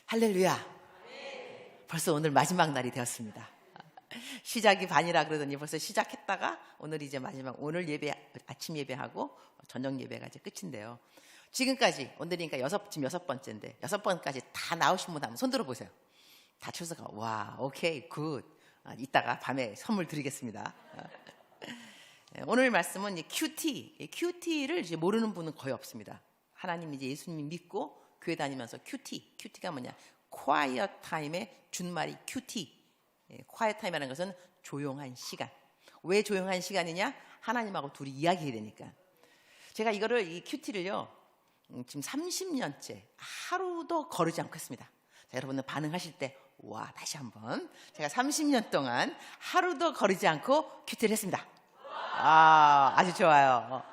할렐루야. 벌써 오늘 마지막 날이 되었습니다. 시작이 반이라 그러더니 벌써 시작했다가 오늘 이제 마지막, 오늘 예배, 아침 예배하고 저녁 예배가 이제 끝인데요. 지금까지 오늘이니까 지금 6번째인데 6번까지 다 나오신 분 한번 손 들어보세요. 다 출석하고 와, 오케이, 굿. 이따가 밤에 선물 드리겠습니다. 오늘 말씀은 큐티를 이제 모르는 분은 거의 없습니다. 하나님 이제 예수님 믿고 교회 다니면서 큐티가 뭐냐? quiet time의 준말이 큐티. quiet time이라는 것은 조용한 시간. 왜 조용한 시간이냐? 하나님하고 둘이 이야기해야 되니까. 제가 이 큐티를요, 지금 30년째 하루도 거르지 않고 했습니다. 자, 여러분들 반응하실 때, 와, 다시 한번. 제가 30년 동안 하루도 거르지 않고 큐티를 했습니다. 아주 좋아요.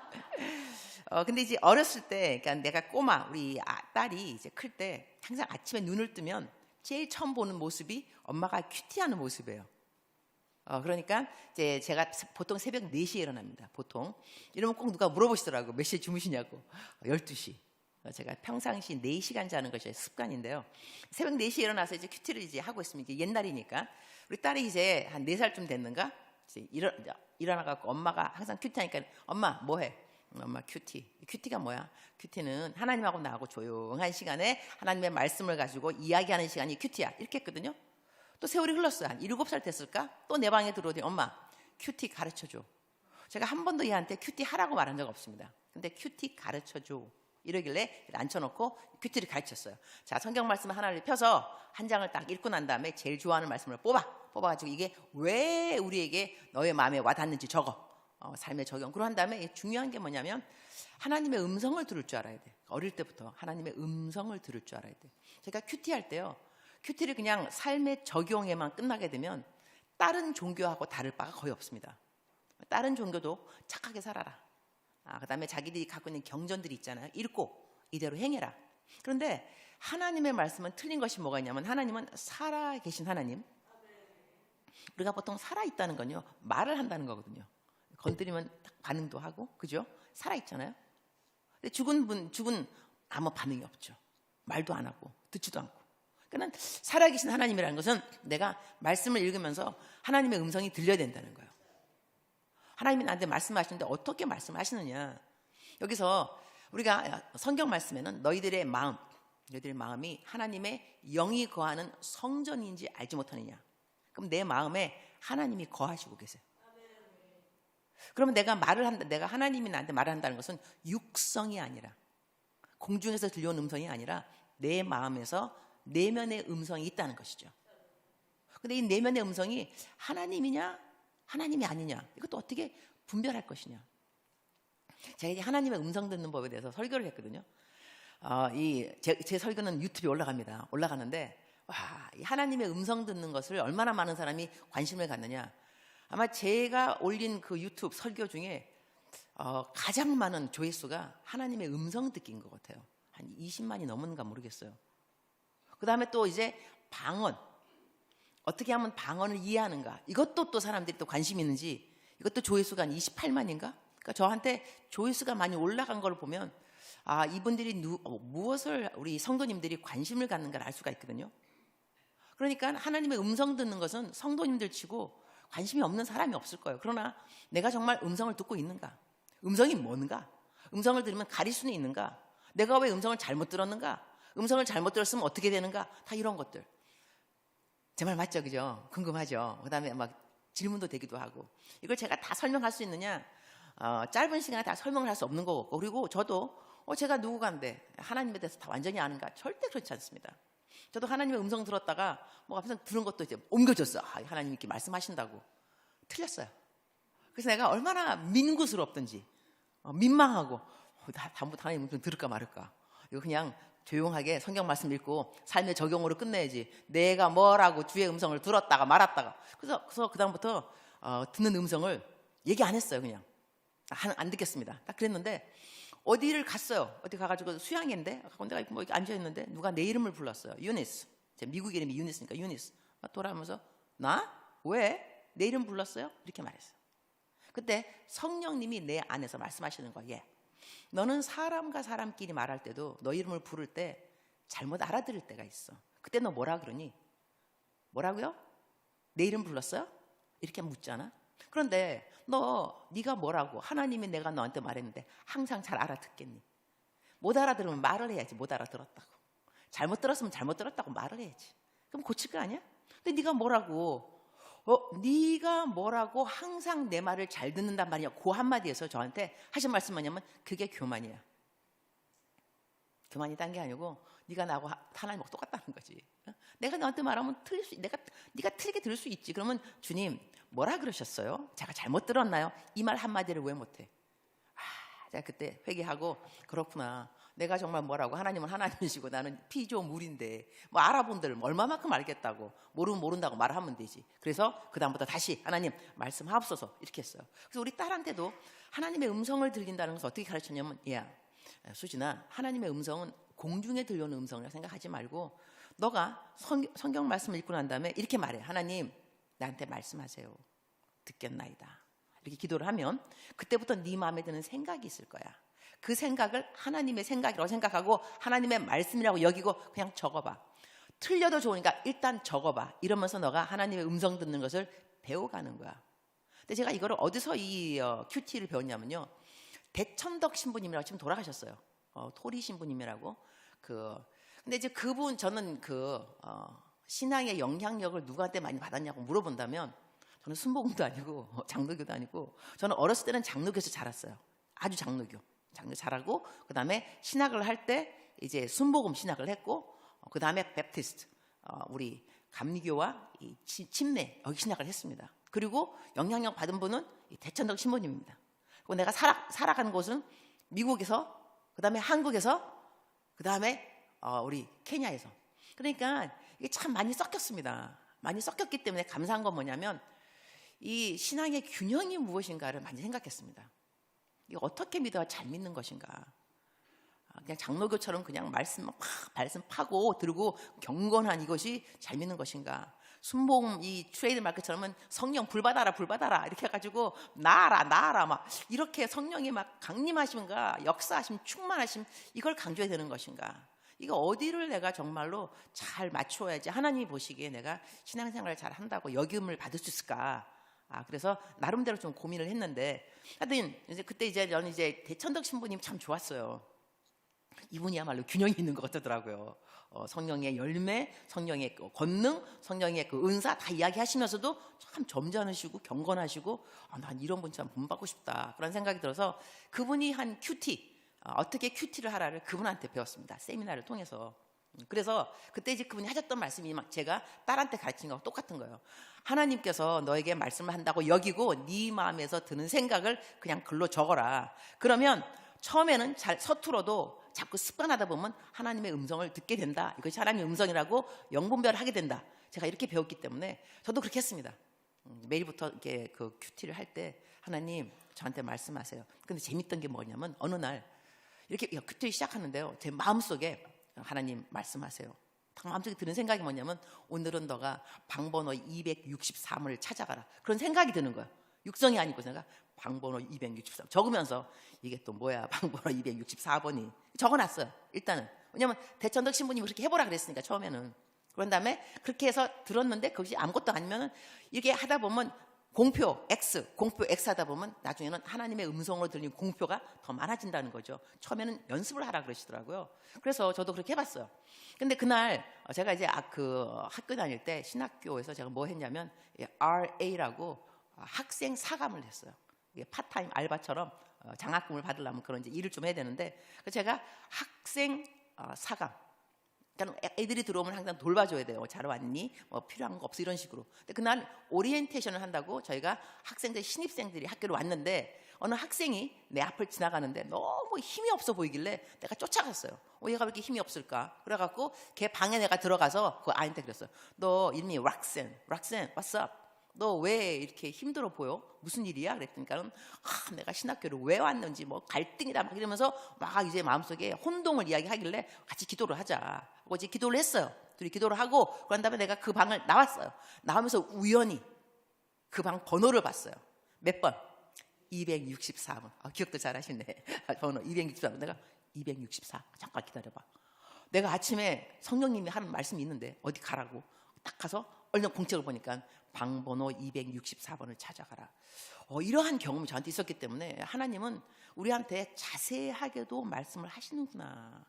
근데 이제 어렸을 때, 그러니까 내가 꼬마, 우리 딸이 이제 클 때 항상 아침에 눈을 뜨면 제일 처음 보는 모습이 엄마가 큐티하는 모습이에요. 그러니까 이제 제가 보통 새벽 4시에 일어납니다. 보통. 이러면 꼭 누가 물어보시더라고요. 몇 시에 주무시냐고. 12시. 제가 평상시 4시간 자는 것이 습관인데요. 새벽 4시에 일어나서 이제 큐티를 이제 하고 있으면 이게 옛날이니까 우리 딸이 이제 한 4살쯤 됐는가? 이제 일어나갖고 엄마가 항상 큐티하니까 엄마 뭐 해? 엄마 큐티가 뭐야? 큐티는 하나님하고 나하고 조용한 시간에 하나님의 말씀을 가지고 이야기하는 시간이 큐티야. 이렇게 했거든요. 또 세월이 흘렀어요. 한 7, 8살 됐을까? 또 내 방에 들어오더니 엄마 큐티 가르쳐줘. 제가 한 번도 얘한테 큐티 하라고 말한 적 없습니다. 근데 큐티 가르쳐줘 이러길래 앉혀놓고 큐티를 가르쳤어요. 자, 성경 말씀 하나를 펴서 한 장을 딱 읽고 난 다음에 제일 좋아하는 말씀을 뽑아가지고 이게 왜 우리에게 너의 마음에 와닿는지 적어. 삶의 적용으로 한 다음에 중요한 게 뭐냐면 하나님의 음성을 들을 줄 알아야 돼. 어릴 때부터 하나님의 음성을 들을 줄 알아야 돼. 제가 큐티할 때요, 큐티를 그냥 삶의 적용에만 끝나게 되면 다른 종교하고 다를 바가 거의 없습니다. 다른 종교도 착하게 살아라. 그 다음에 자기들이 갖고 있는 경전들이 있잖아요. 읽고 이대로 행해라. 그런데 하나님의 말씀은 틀린 것이 뭐가 있냐면 하나님은 살아계신 하나님. 우리가 보통 살아있다는 건요, 말을 한다는 거거든요. 건드리면 반응도 하고, 그죠? 살아있잖아요. 근데 죽은 아무 반응이 없죠. 말도 안 하고 듣지도 않고. 그러니까 살아계신 하나님이라는 것은 내가 말씀을 읽으면서 하나님의 음성이 들려야 된다는 거예요. 하나님이 나한테 말씀하시는데 어떻게 말씀하시느냐? 여기서 우리가 성경 말씀에는 너희들의 마음이 하나님의 영이 거하는 성전인지 알지 못하느냐? 그럼 내 마음에 하나님이 거하시고 계세요. 그러면 내가 하나님이 나한테 말을 한다는 것은 육성이 아니라, 공중에서 들려온 음성이 아니라 내 마음에서 내면의 음성이 있다는 것이죠. 근데 이 내면의 음성이 하나님이냐 하나님이 아니냐, 이것도 어떻게 분별할 것이냐. 제가 이제 하나님의 음성 듣는 법에 대해서 설교를 했거든요. 제 설교는 유튜브에 올라가는데 와, 이 하나님의 음성 듣는 것을 얼마나 많은 사람이 관심을 갖느냐. 아마 제가 올린 그 유튜브 설교 중에 가장 많은 조회수가 하나님의 음성 듣기인 것 같아요. 한 20만이 넘었는가 모르겠어요. 그 다음에 또 이제 방언, 어떻게 하면 방언을 이해하는가, 이것도 또 사람들이 또 관심 있는지, 이것도 조회수가 한 28만인가? 그러니까 저한테 조회수가 많이 올라간 걸 보면 이분들이 무엇을 우리 성도님들이 관심을 갖는가를 알 수가 있거든요. 그러니까 하나님의 음성 듣는 것은 성도님들 치고 관심이 없는 사람이 없을 거예요. 그러나 내가 정말 음성을 듣고 있는가? 음성이 뭔가? 음성을 들으면 가릴 수는 있는가? 내가 왜 음성을 잘못 들었는가? 음성을 잘못 들었으면 어떻게 되는가? 다 이런 것들. 제 말 맞죠? 그죠? 궁금하죠? 그 다음에 막 질문도 되기도 하고. 이걸 제가 다 설명할 수 있느냐? 짧은 시간에 다 설명을 할 수 없는 거고. 그리고 저도 제가 누구간데 하나님에 대해서 다 완전히 아는가? 절대 그렇지 않습니다. 저도 하나님의 음성 들었다가 앞에서 들은 것도 이제 옮겨졌어. 하나님 이렇게 말씀하신다고. 틀렸어요. 그래서 내가 얼마나 민구스럽든지 민망하고 다음부터 하나님 음성 들을까 말을까. 이거 그냥 조용하게 성경 말씀 읽고 삶의 적용으로 끝내야지. 내가 뭐라고 주의 음성을 들었다가 말았다가. 그래서 그 다음부터 듣는 음성을 얘기 안 했어요. 그냥 안 듣겠습니다. 딱 그랬는데 어디를 갔어요. 어디 가가지고 수양인데 내가 뭐 이렇게 앉아있는데 누가 내 이름을 불렀어요. 유니스. 미국 이름이 유니스니까 유니스. 돌아오면서 나? 왜? 내 이름 불렀어요? 이렇게 말했어요. 그때 성령님이 내 안에서 말씀하시는 거예요. 너는 사람과 사람끼리 말할 때도 너 이름을 부를 때 잘못 알아들을 때가 있어. 그때 너 뭐라 그러니? 뭐라고요? 내 이름 불렀어요? 이렇게 묻잖아. 그런데 네가 뭐라고 하나님이 내가 너한테 말했는데 항상 잘 알아듣겠니? 못 알아들으면 말을 해야지. 못 알아들었다고. 잘못 들었으면 잘못 들었다고 말을 해야지. 그럼 고칠 거 아니야? 근데 네가 뭐라고 항상 내 말을 잘 듣는단 말이야. 그 한마디에서 저한테 하신 말씀 뭐냐면 그게 교만이야. 교만이 딴 게 아니고 네가 나하고 하나님하고 똑같다는 거지. 내가 너한테 말하면 네가 틀리게 들을 수 있지. 그러면 주님 뭐라 그러셨어요? 제가 잘못 들었나요? 이 말 한마디를 왜 못해? 제가 그때 회개하고 그렇구나. 내가 정말 뭐라고 하나님은 하나님이시고 나는 피조물인데 뭐 알아본들 얼마만큼 알겠다고 모르면 모른다고 말하면 되지. 그래서 그 다음부터 다시 하나님 말씀하옵소서 이렇게 했어요. 그래서 우리 딸한테도 하나님의 음성을 들린다는 것을 어떻게 가르쳤냐면 야 수진아 하나님의 음성은 공중에 들려오는 음성이라고 생각하지 말고 너가 성경 말씀을 읽고 난 다음에 이렇게 말해. 하나님 나한테 말씀하세요. 듣겠나이다. 이렇게 기도를 하면 그때부터 네 마음에 드는 생각이 있을 거야. 그 생각을 하나님의 생각이라고 생각하고 하나님의 말씀이라고 여기고 그냥 적어봐. 틀려도 좋으니까 일단 적어봐. 이러면서 너가 하나님의 음성 듣는 것을 배워가는 거야. 근데 제가 이거를 어디서 이 큐티를 배웠냐면요. 대천덕 신부님이라고 지금 돌아가셨어요. 토리 신부님이라고. 근데 이제 그분 저는 신앙의 영향력을 누구한테 많이 받았냐고 물어본다면 저는 순복음도 아니고 장로교도 아니고 저는 어렸을 때는 장로교에서 자랐어요. 아주 장로 잘하고 그 다음에 신학을 할 때 이제 순복음 신학을 했고 그 다음에 베프티스트 우리 감리교와 이 침례 여기 신학을 했습니다. 그리고 영향력 받은 분은 대천덕 신부님입니다. 그리고 내가 살아간 곳은 미국에서 그 다음에 한국에서 그 다음에 우리 케냐에서. 그러니까 이게 참 많이 섞였습니다. 많이 섞였기 때문에 감사한 건 뭐냐면 이 신앙의 균형이 무엇인가를 많이 생각했습니다. 이거 어떻게 믿어야 잘 믿는 것인가? 그냥 장로교처럼 그냥 말씀 파고 들고 경건한 이것이 잘 믿는 것인가? 순복음 이 트레이드 마크처럼은 성령 불 받아라 이렇게 해가지고 나아라 막 이렇게 성령이 막 강림하심과 역사하심 충만하심 이걸 강조해야 되는 것인가? 이거 어디를 내가 정말로 잘 맞춰야지 하나님이 보시기에 내가 신앙생활을 잘 한다고 여김을 받을 수 있을까? 그래서 나름대로 좀 고민을 했는데 하여튼 그때 저는 대천덕 신부님 참 좋았어요. 이분이야말로 균형이 있는 것 같더라고요. 성령의 열매, 성령의 권능, 성령의 은사 다 이야기하시면서도 참 점잖으시고 경건하시고 난 이런 분 참 본받고 싶다 그런 생각이 들어서 그분이 한 큐티 어떻게 큐티를 하라를 그분한테 배웠습니다. 세미나를 통해서. 그래서 그때 이제 그분이 하셨던 말씀이 막 제가 딸한테 가르친 거하고 똑같은 거예요. 하나님께서 너에게 말씀을 한다고 여기고 네 마음에서 드는 생각을 그냥 글로 적어라. 그러면 처음에는 잘 서툴어도 자꾸 습관하다 보면 하나님의 음성을 듣게 된다. 이것이 하나님의 음성이라고 영분별을 하게 된다. 제가 이렇게 배웠기 때문에 저도 그렇게 했습니다. 매일부터 이렇게 큐티를 할 때 하나님 저한테 말씀하세요. 근데 재밌던 게 뭐냐면 어느 날 이렇게 큐티를 시작하는데요. 제 마음속에 하나님 말씀하세요. 마음속에 드는 생각이 뭐냐면 오늘은 너가 방번호 263을 찾아가라. 그런 생각이 드는 거예요. 육성이 아니고 생각. 방번호 263 적으면서 이게 또 뭐야 방번호 264번이 적어놨어요. 일단은 왜냐면 대천덕 신부님이 그렇게 해보라 그랬으니까 처음에는. 그런 다음에 그렇게 해서 들었는데 그것이 아무것도 아니면 이렇게 하다 보면 공표 X 하다 보면 나중에는 하나님의 음성으로 들리는 공표가 더 많아진다는 거죠. 처음에는 연습을 하라 그러시더라고요. 그래서 저도 그렇게 해봤어요. 근데 그날 제가 이제 학교 다닐 때 신학교에서 제가 뭐 했냐면 RA라고 학생 사감을 했어요. 이게 파타임 알바처럼 장학금을 받으려면 그런 이제 일을 좀 해야 되는데 제가 학생 사감. 그러니까 애들이 들어오면 항상 돌봐줘야 돼요. 잘 왔니? 뭐 필요한 거 없어? 이런 식으로. 근데 그날 오리엔테이션을 한다고 저희가 학생들 신입생들이 학교로 왔는데 어느 학생이 내 앞을 지나가는데 너무 힘이 없어 보이길래 내가 쫓아갔어요. 얘가 왜 이렇게 힘이 없을까? 그래갖고 걔 방에 내가 들어가서 그 아이한테 그랬어요. 너 이름이 락센, what's up? 너 왜 이렇게 힘들어 보여? 무슨 일이야? 그랬더니까는 내가 신학교를 왜 왔는지 뭐 갈등이다 막 이러면서 막 이제 마음속에 혼동을 이야기하길래 같이 기도를 하자. 그리고 이제 기도를 했어요. 둘이 기도를 하고 그런 다음에 내가 그 방을 나왔어요. 나오면서 우연히 그 방 번호를 봤어요. 몇 번? 264번. 기억도 잘하시네. 번호 264번. 내가 264. 잠깐 기다려봐. 내가 아침에 성령님이 하는 말씀이 있는데 어디 가라고 딱 가서 얼른 공책을 보니까 방번호 264번을 찾아가라. 이러한 경험이 저한테 있었기 때문에 하나님은 우리한테 자세하게도 말씀을 하시는구나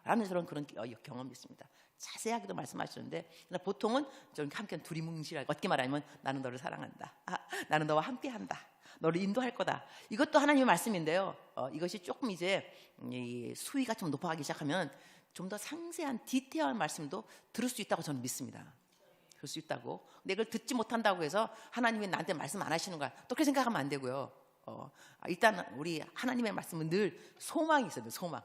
라는 그런 경험이 있습니다. 자세하게도 말씀하시는데 보통은 좀 함께 두리뭉실하게, 어떻게 말하면 나는 너를 사랑한다, 나는 너와 함께한다, 너를 인도할 거다. 이것도 하나님의 말씀인데요. 이것이 조금 이제 이 수위가 좀 높아가기 시작하면 좀 더 상세한 디테일한 말씀도 들을 수 있다고 저는 믿습니다. 그럴 수 있다고. 근데 이걸 듣지 못한다고 해서 하나님이 나한테 말씀 안 하시는 거야, 또 그렇게 생각하면 안 되고요. 일단 우리 하나님의 말씀은 늘 소망이 있어요. 소망.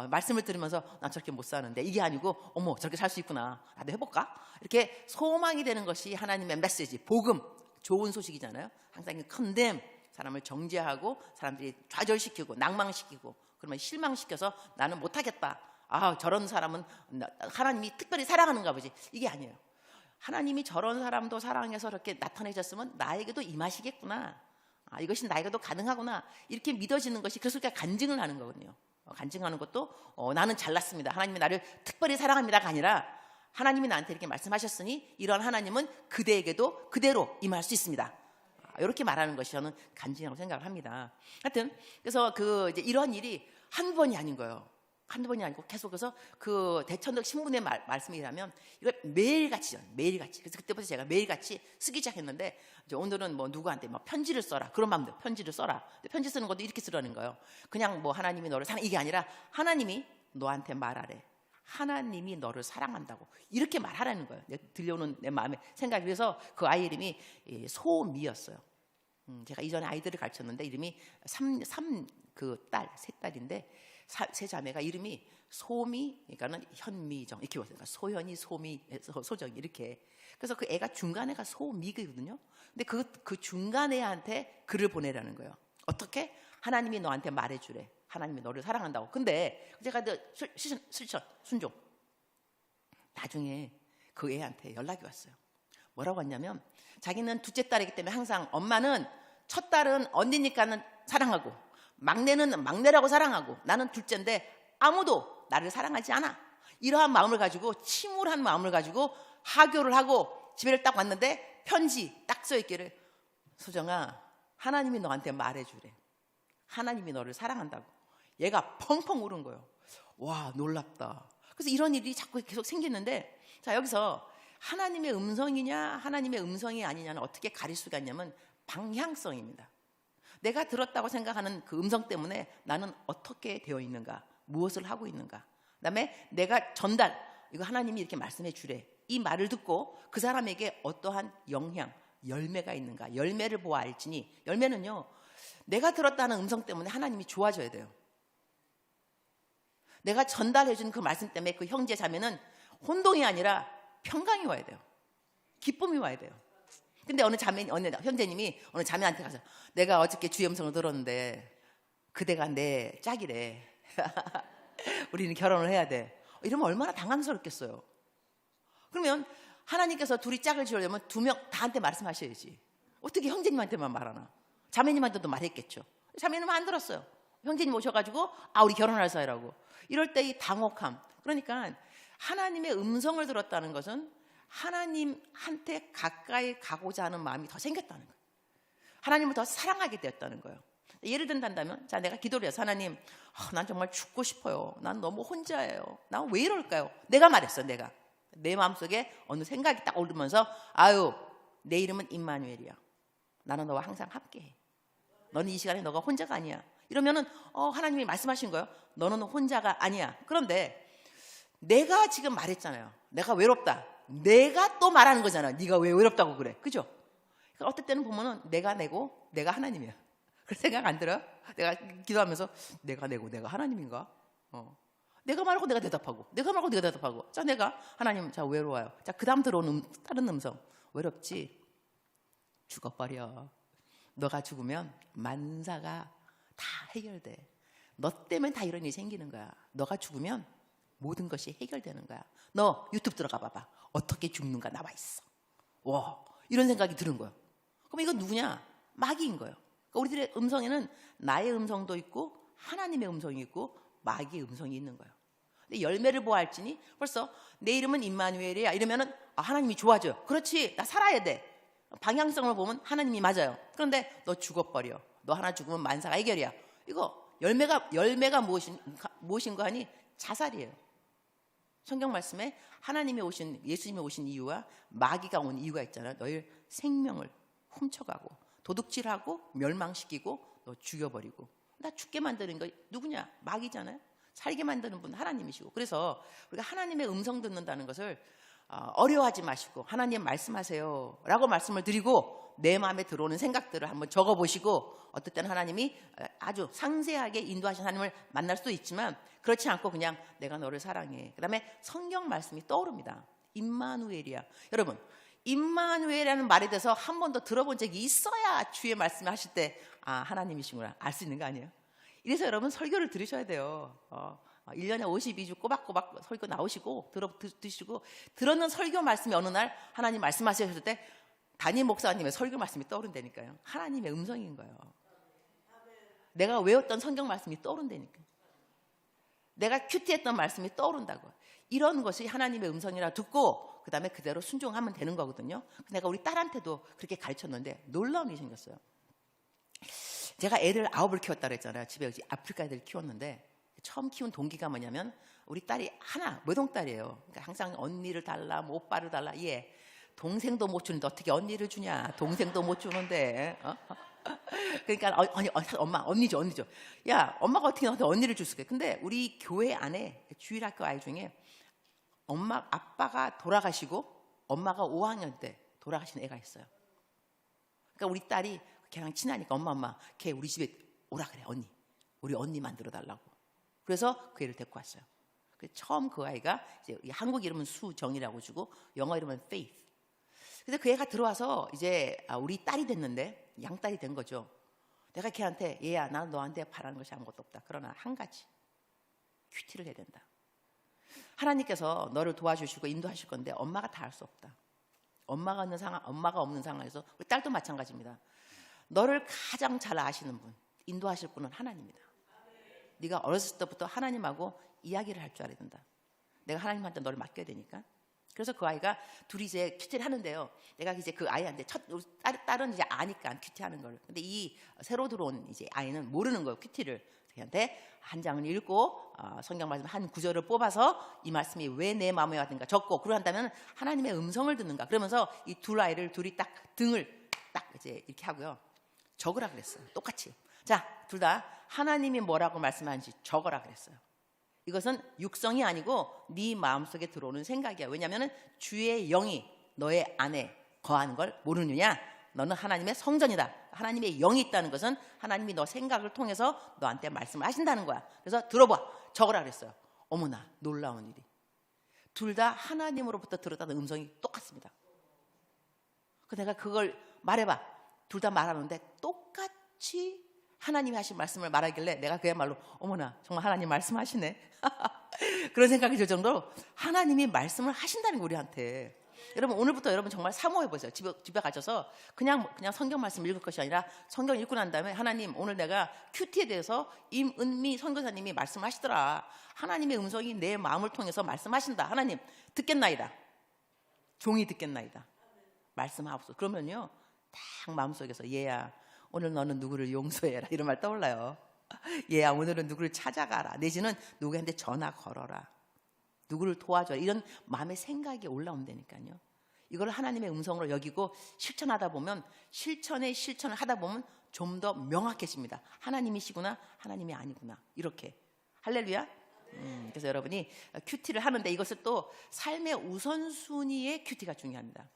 말씀을 들으면서 난 저렇게 못 사는데, 이게 아니고 어머 저렇게 살 수 있구나, 나도 해볼까, 이렇게 소망이 되는 것이 하나님의 메시지, 복음, 좋은 소식이잖아요. 항상 컨뎀, 사람을 정죄하고 사람들이 좌절시키고 낭망시키고 그러면 실망시켜서 나는 못하겠다, 저런 사람은 하나님이 특별히 사랑하는가 보지, 이게 아니에요. 하나님이 저런 사람도 사랑해서 이렇게 나타내셨으면 나에게도 임하시겠구나, 이것이 나에게도 가능하구나, 이렇게 믿어지는 것이, 그래서 우리가 간증을 하는 거거든요. 간증하는 것도 나는 잘났습니다, 하나님이 나를 특별히 사랑합니다가 아니라 하나님이 나한테 이렇게 말씀하셨으니 이런 하나님은 그대에게도 그대로 임할 수 있습니다, 이렇게 말하는 것이 저는 간증이라고 생각을 합니다. 하여튼 그래서 이제 이런 일이 한 번이 아닌 거예요. 한두 번이 아니고 계속해서 그 대천덕 신문의 말씀이라면 이걸 매일같이. 그래서 그때부터 제가 매일같이 쓰기 시작했는데, 이제 오늘은 뭐 누구한테 뭐 편지를 써라, 그런 마음대로 편지를 써라. 근데 편지 쓰는 것도 이렇게 쓰라는 거예요. 그냥 뭐 하나님이 너를 사랑, 이게 아니라 하나님이 너한테 말하래, 하나님이 너를 사랑한다고 이렇게 말하라는 거예요. 들려오는 내 마음의 생각이. 그래서 그 아이 이름이 소미였어요. 제가 이전에 아이들을 가르쳤는데 이름이 세 딸인데 세 자매가 이름이 소미, 그러니까는 현미정 이렇게 왔어요. 그러니까 소현이, 소미, 소정이 이렇게. 그래서 그 애가 중간애가 소미거든요. 근데 그 중간애한테 글을 보내라는 거예요. 어떻게? 하나님이 너한테 말해주래, 하나님이 너를 사랑한다고. 근데 제가 실천 순종. 나중에 그 애한테 연락이 왔어요. 뭐라고 왔냐면, 자기는 둘째 딸이기 때문에 항상 엄마는 첫 딸은 언니니까는 사랑하고 막내는 막내라고 사랑하고 나는 둘째인데 아무도 나를 사랑하지 않아, 이러한 마음을 가지고, 침울한 마음을 가지고 하교를 하고 집에 딱 왔는데 편지 딱 써있기를, 소정아 하나님이 너한테 말해주래, 하나님이 너를 사랑한다고. 얘가 펑펑 울은 거예요. 와, 놀랍다. 그래서 이런 일이 자꾸 계속 생기는데, 자, 여기서 하나님의 음성이냐 하나님의 음성이 아니냐는 어떻게 가릴 수가 있냐면 방향성입니다. 내가 들었다고 생각하는 그 음성 때문에 나는 어떻게 되어 있는가, 무엇을 하고 있는가, 그다음에 내가 전달, 이거 하나님이 이렇게 말씀해 주래, 이 말을 듣고 그 사람에게 어떠한 영향, 열매가 있는가, 열매를 보아 알지니. 열매는요, 내가 들었다는 음성 때문에 하나님이 좋아져야 돼요. 내가 전달해 준 그 말씀 때문에 그 형제 자매는 혼동이 아니라 평강이 와야 돼요. 기쁨이 와야 돼요. 근데 어느 형제님이 어느 자매한테 가서, 내가 어저께 주의 음성을 들었는데 그대가 내 짝이래. 우리는 결혼을 해야 돼. 이러면 얼마나 당황스럽겠어요. 그러면 하나님께서 둘이 짝을 지으려면 두 명 다한테 말씀하셔야지. 어떻게 형제님한테만 말하나? 자매님한테도 말했겠죠. 자매님은 안 들었어요. 형제님 오셔가지고 우리 결혼할 사이라고. 이럴 때 이 당혹함. 그러니까 하나님의 음성을 들었다는 것은 하나님한테 가까이 가고자 하는 마음이 더 생겼다는 거예요. 하나님을 더 사랑하게 되었다는 거예요. 예를 든다면, 자, 내가 기도를 해서, 하나님, 난 정말 죽고 싶어요. 난 너무 혼자예요. 난 왜 이럴까요? 내가 말했어. 내가 내 마음속에 어느 생각이 딱 오르면서, 내 이름은 임마누엘이야. 나는 너와 항상 함께해. 너는 이 시간에 너가 혼자가 아니야. 이러면은 하나님이 말씀하신 거예요. 너는 혼자가 아니야. 그런데 내가 지금 말했잖아요. 내가 외롭다. 내가 또 말하는 거잖아. 네가 왜 외롭다고 그래, 그죠? 그러니까 어떨 때는 보면은 내가 내고 내가 하나님이야. 그런 생각 안 들어요? 내가 기도하면서 내가 내고 내가 하나님인가? 내가 말하고 내가 대답하고, 내가 말하고 내가 대답하고. 자, 내가 하나님, 자, 외로워요. 자, 그 다음 들어오는 다른 음성, 외롭지? 죽어버려. 너가 죽으면 만사가 다 해결돼. 너 때문에 다 이런 일이 생기는 거야. 너가 죽으면 모든 것이 해결되는 거야. 너 유튜브 들어가 봐봐. 어떻게 죽는가 나와 있어. 와, 이런 생각이 드는 거예요. 그럼 이건 누구냐? 마귀인 거예요. 그러니까 우리들의 음성에는 나의 음성도 있고 하나님의 음성이 있고 마귀의 음성이 있는 거예요. 근데 열매를 보아할지니 벌써 내 이름은 임마누엘이야 이러면은 하나님이 좋아져요. 그렇지, 나 살아야 돼. 방향성을 보면 하나님이 맞아요. 그런데 너 죽어버려. 너 하나 죽으면 만사가 해결이야. 이거 열매가 무엇인가 하니 자살이에요. 성경 말씀에 예수님이 오신 이유와 마귀가 온 이유가 있잖아요. 너희 생명을 훔쳐가고 도둑질하고 멸망시키고 너 죽여버리고. 나 죽게 만드는 거 누구냐? 마귀잖아요. 살게 만드는 분 하나님이시고. 그래서 우리가 하나님의 음성 듣는다는 것을 어려워하지 마시고 하나님 말씀하세요 라고 말씀을 드리고 내 마음에 들어오는 생각들을 한번 적어보시고, 어떨 때는 하나님이 아주 상세하게 인도하신 하나님을 만날 수도 있지만 그렇지 않고 그냥 내가 너를 사랑해. 그 다음에 성경 말씀이 떠오릅니다. 임마누엘이야. 여러분, 임마누엘이라는 말에 대해서 한 번도 들어본 적이 있어야 주의 말씀을 하실 때 하나님이시구나 알 수 있는 거 아니에요? 이래서 여러분 설교를 들으셔야 돼요. 1년에 52주 꼬박꼬박 설교 나오시고 드시고 들었는 설교 말씀이 어느 날 하나님 말씀하셨을 때 담임 목사님의 설교 말씀이 떠오른다니까요. 하나님의 음성인 거예요. 내가 외웠던 성경 말씀이 떠오른다니까. 내가 큐티했던 말씀이 떠오른다고. 이런 것이 하나님의 음성이라 듣고 그 다음에 그대로 순종하면 되는 거거든요. 내가 우리 딸한테도 그렇게 가르쳤는데 놀라운 일이 생겼어요. 제가 애를 9을 키웠다 그랬잖아요. 집에 아프리카 애들 키웠는데 처음 키운 동기가 뭐냐면 우리 딸이 하나 외동딸이에요. 그러니까 항상 언니를 달라, 뭐 오빠를 달라. 얘 동생도 못 주는데 어떻게 언니를 주냐? 동생도 못 주는데. 그러니까 엄마 언니 줘. 야, 엄마가 어떻게 너한테 언니를 줄 수 있게? 근데 우리 교회 안에 주일학교 아이 중에 아빠가 돌아가시고 엄마가 5학년 때 돌아가신 애가 있어요. 그러니까 우리 딸이 걔랑 친하니까 엄마 걔 우리 집에 오라 그래. 우리 언니 만들어 달라고. 그래서 그 애를 데리고 왔어요. 처음 그 아이가 이제 한국 이름은 수정이라고 주고 영어 이름은 Faith. 그래서 그 애가 들어와서 이제 우리 딸이 됐는데 양딸이 된 거죠. 내가 걔한테 얘야, 난 너한테 바라는 것이 아무것도 없다. 그러나 한 가지, 큐티를 해야 된다. 하나님께서 너를 도와주시고 인도하실 건데 엄마가 다 할 수 없다. 엄마가 없는 상황에서 우리 딸도 마찬가지입니다. 너를 가장 잘 아시는 분, 인도하실 분은 하나님이다. 네가 어렸을 때부터 하나님하고 이야기를 할 줄 알아야 된다. 내가 하나님한테 너를 맡겨야 되니까. 그래서 그 아이가 둘이 이제 큐티를 하는데요. 내가 이제 그 아이한테 딸은 이제 아니까 큐티하는 걸. 근데 이 새로 들어온 이제 아이는 모르는 거예요. 큐티를. 걔한테 한 장을 읽고 성경 말씀 한 구절을 뽑아서 이 말씀이 왜 내 마음에 왔는가 적고, 그러고 한다면 하나님의 음성을 듣는가. 그러면서 이 두 아이를 둘이 딱 등을 딱 이제 이렇게 하고요. 적으라 그랬어요. 똑같이. 자, 둘 다 하나님이 뭐라고 말씀하는지 적어라 그랬어요. 이것은 육성이 아니고 네 마음속에 들어오는 생각이야. 왜냐하면 주의 영이 너의 안에 거하는 걸 모르느냐? 너는 하나님의 성전이다. 하나님의 영이 있다는 것은 하나님이 너 생각을 통해서 너한테 말씀을 하신다는 거야. 그래서 들어봐. 적으라 그랬어요. 어머나, 놀라운 일이. 둘 다 하나님으로부터 들었다는 음성이 똑같습니다. 내가 그걸 말해봐. 둘 다 말하는데 똑같이 하나님이 하신 말씀을 말하길래 내가 그야말로 어머나, 정말 하나님 말씀하시네. 그런 생각이 들 정도로 하나님이 말씀을 하신다는 거, 우리한테. 여러분, 오늘부터 여러분 정말 사모해보세요. 집에 가셔서 그냥 성경 말씀 읽을 것이 아니라 성경 읽고 난 다음에 하나님, 오늘 내가 큐티에 대해서 임은미 선교사님이 말씀하시더라. 하나님의 음성이 내 마음을 통해서 말씀하신다. 하나님, 듣겠나이다. 종이 듣겠나이다. 말씀하옵소서. 그러면요, 딱 마음속에서 얘야, 오늘 너는 누구를 용서해라, 이런 말 떠올라요. 얘야, 오늘은 누구를 찾아가라. 내지는 누구한테 전화 걸어라. 누구를 도와줘라. 이런 마음의 생각이 올라온다니까요. 이걸 하나님의 음성으로 여기고 실천하다 보면, 실천을 하다 보면 좀 더 명확해집니다. 하나님이시구나, 하나님이 아니구나. 이렇게. 할렐루야. 그래서 여러분이 큐티를 하는데 이것을 또 삶의 우선순위의 큐티가 중요합니다.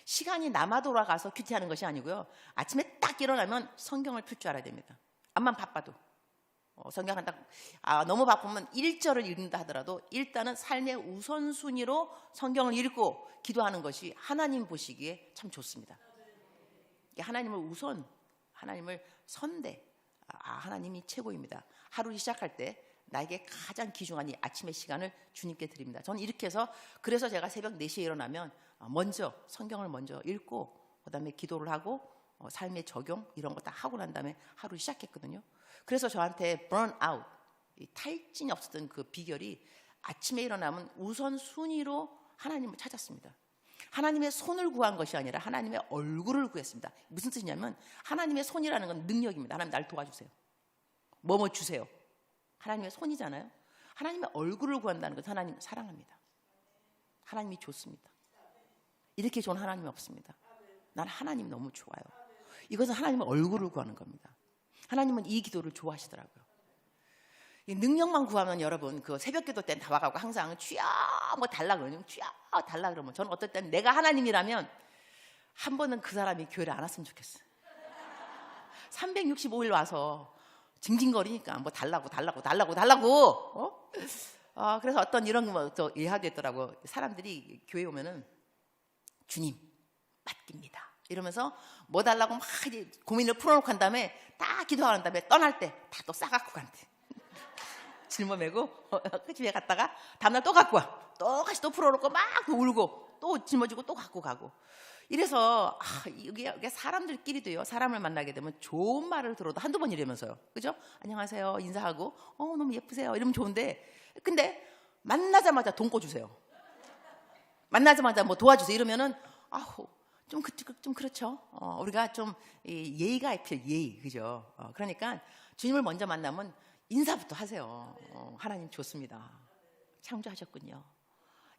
시간이 남아 돌아가서 큐티하는 것이 아니고요. 아침에 딱 일어나면 성경을 펼 줄 알아야 됩니다. 암만 바빠도. 성경 한다. 너무 바쁘면 1절을 읽는다 하더라도 일단은 삶의 우선순위로 성경을 읽고 기도하는 것이 하나님 보시기에 참 좋습니다. 하나님을 선대. 하나님이 최고입니다. 하루를 시작할 때 나에게 가장 귀중한 이 아침의 시간을 주님께 드립니다. 저는 이렇게 해서, 그래서 제가 새벽 4시에 일어나면 먼저 성경을 먼저 읽고 그다음에 기도를 하고 삶의 적용 이런 거 다 하고 난 다음에 하루 시작했거든요. 그래서 저한테 burn out, 탈진이 없었던 그 비결이 아침에 일어나면 우선순위로 하나님을 찾았습니다. 하나님의 손을 구한 것이 아니라 하나님의 얼굴을 구했습니다. 무슨 뜻이냐면 하나님의 손이라는 건 능력입니다. 하나님 날 도와주세요. 뭐뭐 주세요. 하나님의 손이잖아요. 하나님의 얼굴을 구한다는 것은 하나님 사랑합니다. 하나님이 좋습니다. 이렇게 좋은 하나님이 없습니다. 난 하나님 너무 좋아요. 이것은 하나님의 얼굴을 구하는 겁니다. 하나님은 이 기도를 좋아하시더라고요. 이 능력만 구하면 여러분 그 새벽기도 때 나와가고 항상 주여 뭐 달라 그러면 주여 달라 그러면 저는 어떨 때는 내가 하나님이라면 한 번은 그 사람이 교회를 안 왔으면 좋겠어요. 365일 와서 징징거리니까 뭐 달라고 그래서 어떤 이런 거 이야기 했더라고. 사람들이 교회 오면은 주님 맡깁니다 이러면서 뭐 달라고 막 이제 고민을 풀어놓고 한 다음에 딱 기도한 다음에 떠날 때 다 또 싸갖고 간대. 짊어 메고 집에 갔다가 다음날 또 갖고 와. 또 같이 또 풀어놓고 막 울고 또 짊어지고 또 갖고 가고. 이래서 이게 사람들끼리도요. 사람을 만나게 되면 좋은 말을 들어도 한두 번 이러면서요. 그죠? 안녕하세요 인사하고 너무 예쁘세요 이러면 좋은데 근데 만나자마자 돈 꿔주세요. 만나자마자 뭐 도와주세요 이러면은 좀 그렇죠. 우리가 좀 예의가 필요 예의 그죠? 그러니까 주님을 먼저 만나면 인사부터 하세요. 하나님 좋습니다. 창조하셨군요.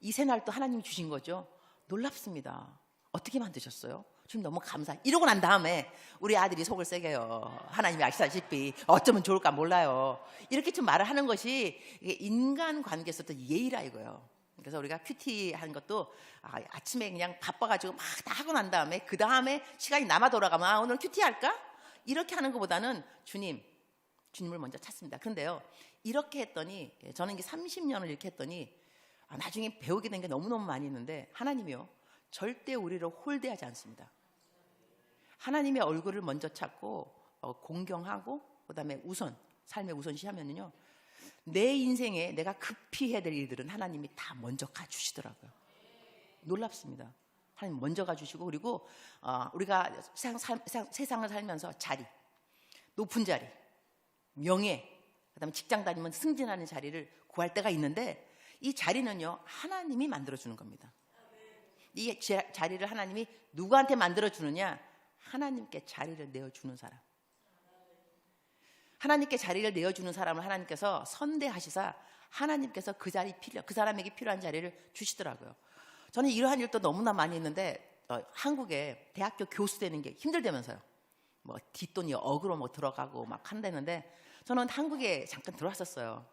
이 새날도 하나님이 주신 거죠. 놀랍습니다. 어떻게 만드셨어요? 주님 너무 감사. 이러고 난 다음에 우리 아들이 속을 새겨요. 하나님이 아시다시피 어쩌면 좋을까 몰라요. 이렇게 좀 말을 하는 것이 인간 관계에서도 예의라 이거예요. 그래서 우리가 큐티 하는 것도 아침에 그냥 바빠가지고 막 다 하고 난 다음에 그 다음에 시간이 남아 돌아가면 오늘 큐티 할까? 이렇게 하는 것보다는 주님을 먼저 찾습니다. 그런데요, 이렇게 했더니 저는 이게 30년을 이렇게 했더니 나중에 배우게 된 게 너무너무 많이 있는데 하나님이요 절대 우리를 홀대하지 않습니다. 하나님의 얼굴을 먼저 찾고 공경하고 그다음에 삶의 우선시하면요 내 인생에 내가 급히 해야 될 일들은 하나님이 다 먼저 가주시더라고요. 놀랍습니다. 하나님 먼저 가주시고 그리고 우리가 세상을 살면서 높은 자리, 명예, 그다음에 직장 다니면 승진하는 자리를 구할 때가 있는데 이 자리는요 하나님이 만들어주는 겁니다. 이 자리를 하나님이 누구한테 만들어주느냐? 하나님께 자리를 내어주는 사람. 하나님께 자리를 내어주는 사람을 하나님께서 선대하시사 하나님께서 그 사람에게 필요한 자리를 주시더라고요. 저는 이러한 일도 너무나 많이 했는데 한국에 대학교 교수 되는 게 힘들다면서요. 뭐 뒷돈이 억으로 뭐 들어가고 막 한다는데 저는 한국에 잠깐 들어왔었어요.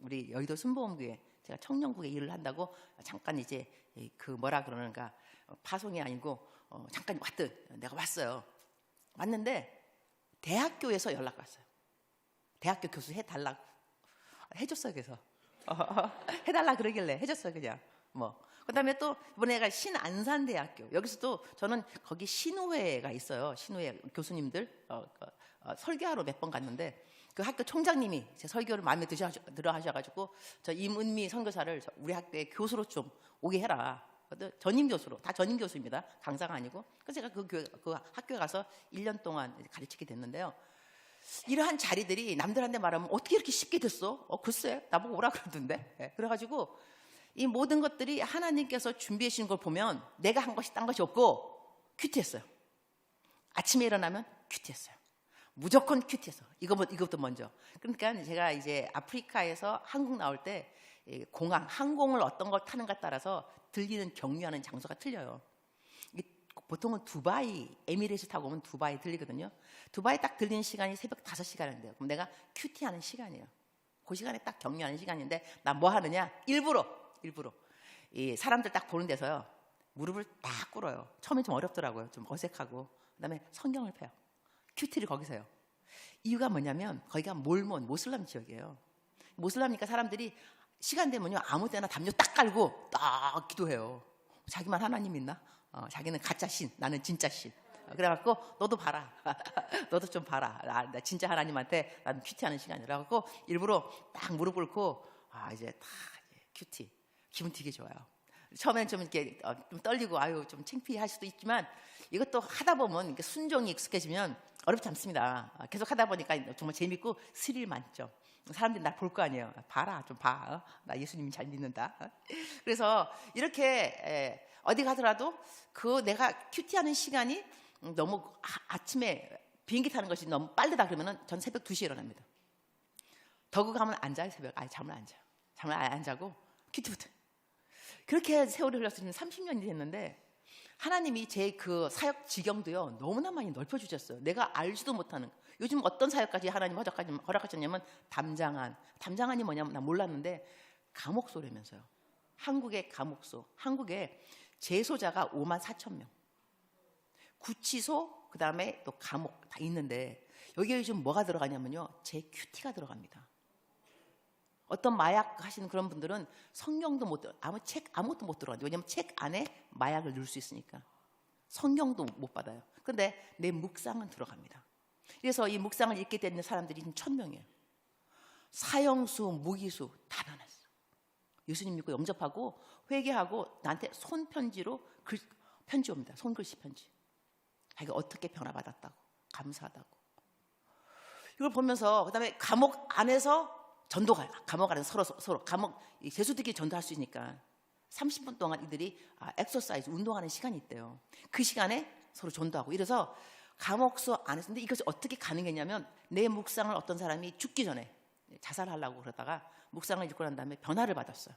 우리 여의도 순복음교회 제가 청년국에 일을 한다고 잠깐 이제 그 뭐라 그러는가 파송이 아니고 잠깐 내가 왔어요. 왔는데 대학교에서 연락 왔어요. 대학교 교수 해달라고 해줬어요. 그래서 해달라 그러길래 해줬어요. 그냥 그다음에 또 이번에 내가 신안산대학교 여기서도 저는 거기 신우회가 있어요. 신우회 교수님들 설교하러 몇 번 갔는데 그 학교 총장님이 제 설교를 마음에 들어 하셔가지고 저 임은미 선교사를 우리 학교에 교수로 좀 오게 해라. 전임 교수로 다 전임 교수입니다. 강사가 아니고. 그래서 제가 그 학교에 가서 1년 동안 가르치게 됐는데요. 이러한 자리들이 남들한테 말하면 어떻게 이렇게 쉽게 됐어? 글쎄 나보고 오라 그러던데. 그래가지고 이 모든 것들이 하나님께서 준비해 주신 걸 보면 내가 한 것이 딴 것이 없고 큐티했어요. 아침에 일어나면 큐티했어요. 무조건 큐티했어. 이것도 먼저. 그러니까 제가 이제 아프리카에서 한국 나올 때 항공을 어떤 걸 타는가 따라서 들리는 경유하는 장소가 틀려요. 보통은 두바이, 에미레이트 타고 오면 두바이 들리거든요. 두바이 딱 들리는 시간이 새벽 5시간인데요. 그럼 내가 큐티하는 시간이에요. 그 시간에 딱 경유하는 시간인데 나 뭐 하느냐? 일부러 이 사람들 딱 보는 데서요. 무릎을 딱 꿇어요. 처음엔 좀 어렵더라고요. 좀 어색하고. 그다음에 성경을 펴요. 큐티를 거기서 해요. 이유가 뭐냐면 거기가 모슬람 지역이에요. 모슬람이니까 사람들이 시간 되면요 아무 때나 담요 딱 깔고 딱 기도해요. 자기만 하나님 있나? 자기는 가짜 신, 나는 진짜 신. 그래갖고 너도 봐라. 너도 좀 봐라. 나 진짜 하나님한테 나는 큐티하는 시간이라 갖고 일부러 딱 무릎 꿇고 이제 다 큐티. 기분 되게 좋아요. 처음엔 좀 이렇게 좀 떨리고 좀 창피할 수도 있지만 이것도 하다 보면 순종이 익숙해지면 어렵지 않습니다. 계속 하다 보니까 정말 재밌고 스릴 만점. 사람들이 날 볼 거 아니에요. 봐라, 좀 봐. 나 예수님 잘 믿는다. 그래서 이렇게 어디 가더라도 그 내가 큐티하는 시간이 너무 아침에 비행기 타는 것이 너무 빠르다 그러면은 전 새벽 2시에 일어납니다. 덕후 가면 안 자요, 새벽. 아예 잠을 안 자요. 잠을 아예 안 자고 큐티부터. 그렇게 세월이 흘러서 지금 30년이 됐는데 하나님이 제 그 사역 지경도요 너무나 많이 넓혀주셨어요. 내가 알지도 못하는. 요즘 어떤 사역까지 하나님 허락하셨냐면 담장안이 뭐냐면 나 몰랐는데 감옥소라면서요. 한국의 감옥소. 한국에 재소자가 54,000명. 구치소 그다음에 또 감옥 다 있는데 여기에 요즘 뭐가 들어가냐면요. 제 큐티가 들어갑니다. 어떤 마약 하시는 그런 분들은 성경도 못 들어, 아무것도 못 들어가요. 왜냐하면 책 안에 마약을 넣을 수 있으니까. 성경도 못 받아요. 그런데 내 묵상은 들어갑니다. 그래서 이 묵상을 읽게 되는 사람들이 1,000명이에요. 사형수, 무기수 다 변했어. 예수님 믿고 영접하고 회개하고 나한테 손편지로 편지 옵니다. 손글씨 편지. 자기가 어떻게 변화받았다고, 감사하다고. 이걸 보면서 그다음에 감옥 안에서 전도가요. 감옥 안에서 서로 감옥 재수들끼리 전도할 수 있으니까 30분 동안 이들이 엑서사이즈 운동하는 시간이 있대요. 그 시간에 서로 전도하고 이래서 감옥소 안에서. 근데 이것이 어떻게 가능했냐면 내 묵상을 어떤 사람이 죽기 전에 자살하려고 그러다가 묵상을 읽고 난 다음에 변화를 받았어요.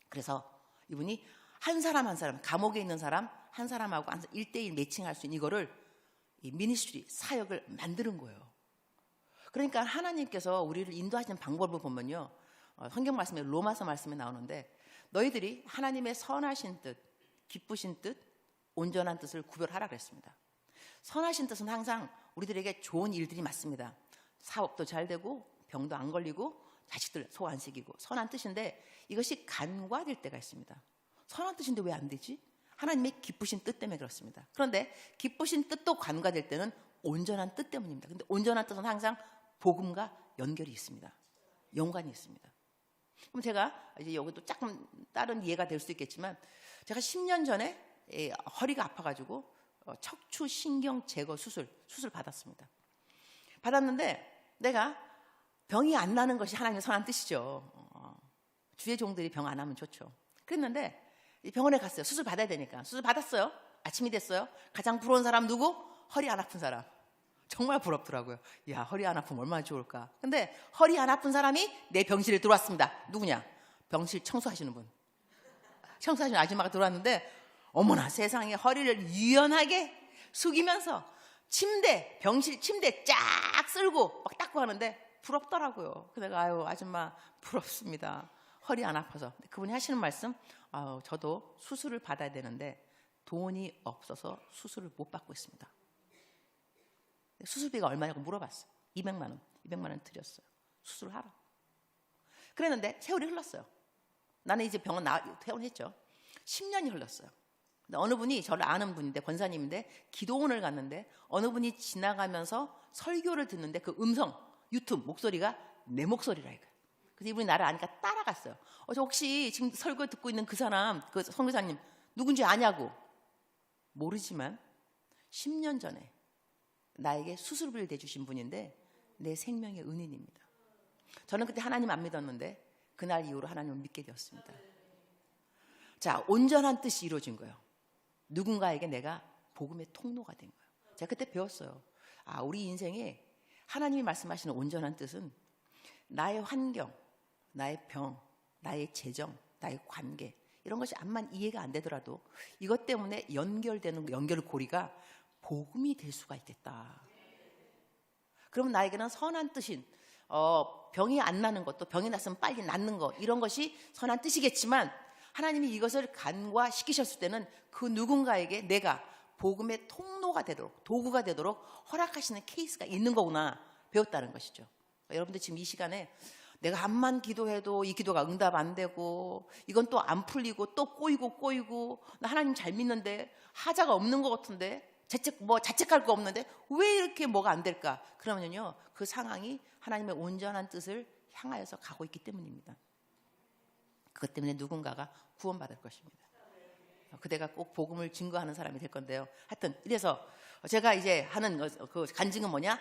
그래서 이분이 한 사람 감옥에 있는 사람 한 사람하고 1대1 매칭할 수 있는 이거를 이 미니스트리 사역을 만드는 거예요. 그러니까 하나님께서 우리를 인도하시는 방법을 보면요. 성경 말씀에 로마서 말씀에 나오는데 너희들이 하나님의 선하신 뜻, 기쁘신 뜻, 온전한 뜻을 구별하라 그랬습니다. 선하신 뜻은 항상 우리들에게 좋은 일들이 많습니다. 사업도 잘 되고 병도 안 걸리고 자식들 소 안 새기고 선한 뜻인데 이것이 간과될 때가 있습니다. 선한 뜻인데 왜 안 되지? 하나님의 기쁘신 뜻 때문에 그렇습니다. 그런데 기쁘신 뜻도 간과될 때는 온전한 뜻 때문입니다. 근데 온전한 뜻은 항상 복음과 연결이 있습니다. 연관이 있습니다. 그럼 제가 이제 여기도 조금 다른 이해가 될 수 있겠지만 제가 10년 전에 허리가 아파가지고 척추 신경 제거 수술 받았습니다. 받았는데 내가 병이 안 나는 것이 하나님의 선한 뜻이죠. 주의 종들이 병 안 하면 좋죠. 그랬는데 병원에 갔어요. 수술 받아야 되니까. 수술 받았어요. 아침이 됐어요. 가장 부러운 사람 누구? 허리 안 아픈 사람. 정말 부럽더라고요. 야, 허리 안 아프면 얼마나 좋을까. 근데 허리 안 아픈 사람이 내 병실에 들어왔습니다. 누구냐? 병실 청소하시는 분. 청소하시는 아줌마가 들어왔는데 어머나 세상에 허리를 유연하게 숙이면서 병실 침대 쫙 쓸고 막 닦고 하는데 부럽더라고요. 내가 아유 아줌마 부럽습니다. 허리 안 아파서. 그분이 하시는 말씀, 저도 수술을 받아야 되는데 돈이 없어서 수술을 못 받고 있습니다. 수술비가 얼마냐고 물어봤어요. 200만 원 드렸어요. 수술하라. 그랬는데 세월이 흘렀어요. 나는 이제 병원 퇴원했죠. 10년이 흘렀어요. 근데 어느 분이 저를 아는 분인데 권사님인데 기도원을 갔는데 어느 분이 지나가면서 설교를 듣는데 그 음성 유튜브 목소리가 내 목소리라 이거예요. 그래서 이분이 나를 아니까 따라갔어요. 저 혹시 지금 설교 듣고 있는 그 사람 그 선교사님 누군지 아냐고. 모르지만 10년 전에 나에게 수술비를 대주신 분인데 내 생명의 은인입니다. 저는 그때 하나님 안 믿었는데 그날 이후로 하나님을 믿게 되었습니다. 자, 온전한 뜻이 이루어진 거예요. 누군가에게 내가 복음의 통로가 된 거예요. 제가 그때 배웠어요. 우리 인생에 하나님이 말씀하시는 온전한 뜻은 나의 환경, 나의 병, 나의 재정, 나의 관계 이런 것이 암만 이해가 안 되더라도 이것 때문에 연결되는 연결고리가 복음이 될 수가 있겠다. 그러면 나에게는 선한 뜻인 병이 안 나는 것도 병이 났으면 빨리 낫는 것 이런 것이 선한 뜻이겠지만 하나님이 이것을 간과시키셨을 때는 그 누군가에게 내가 복음의 통로가 되도록 도구가 되도록 허락하시는 케이스가 있는 거구나 배웠다는 것이죠. 여러분들 지금 이 시간에 내가 암만 기도해도 이 기도가 응답 안 되고 이건 또 안 풀리고 또 꼬이고 나 하나님 잘 믿는데 하자가 없는 것 같은데 자책할 거 없는데 왜 이렇게 뭐가 안 될까? 그러면요 그 상황이 하나님의 온전한 뜻을 향하여서 가고 있기 때문입니다. 그것 때문에 누군가가 구원받을 것입니다. 그대가 꼭 복음을 증거하는 사람이 될 건데요. 하여튼 이래서 제가 이제 하는 그 간증은 뭐냐?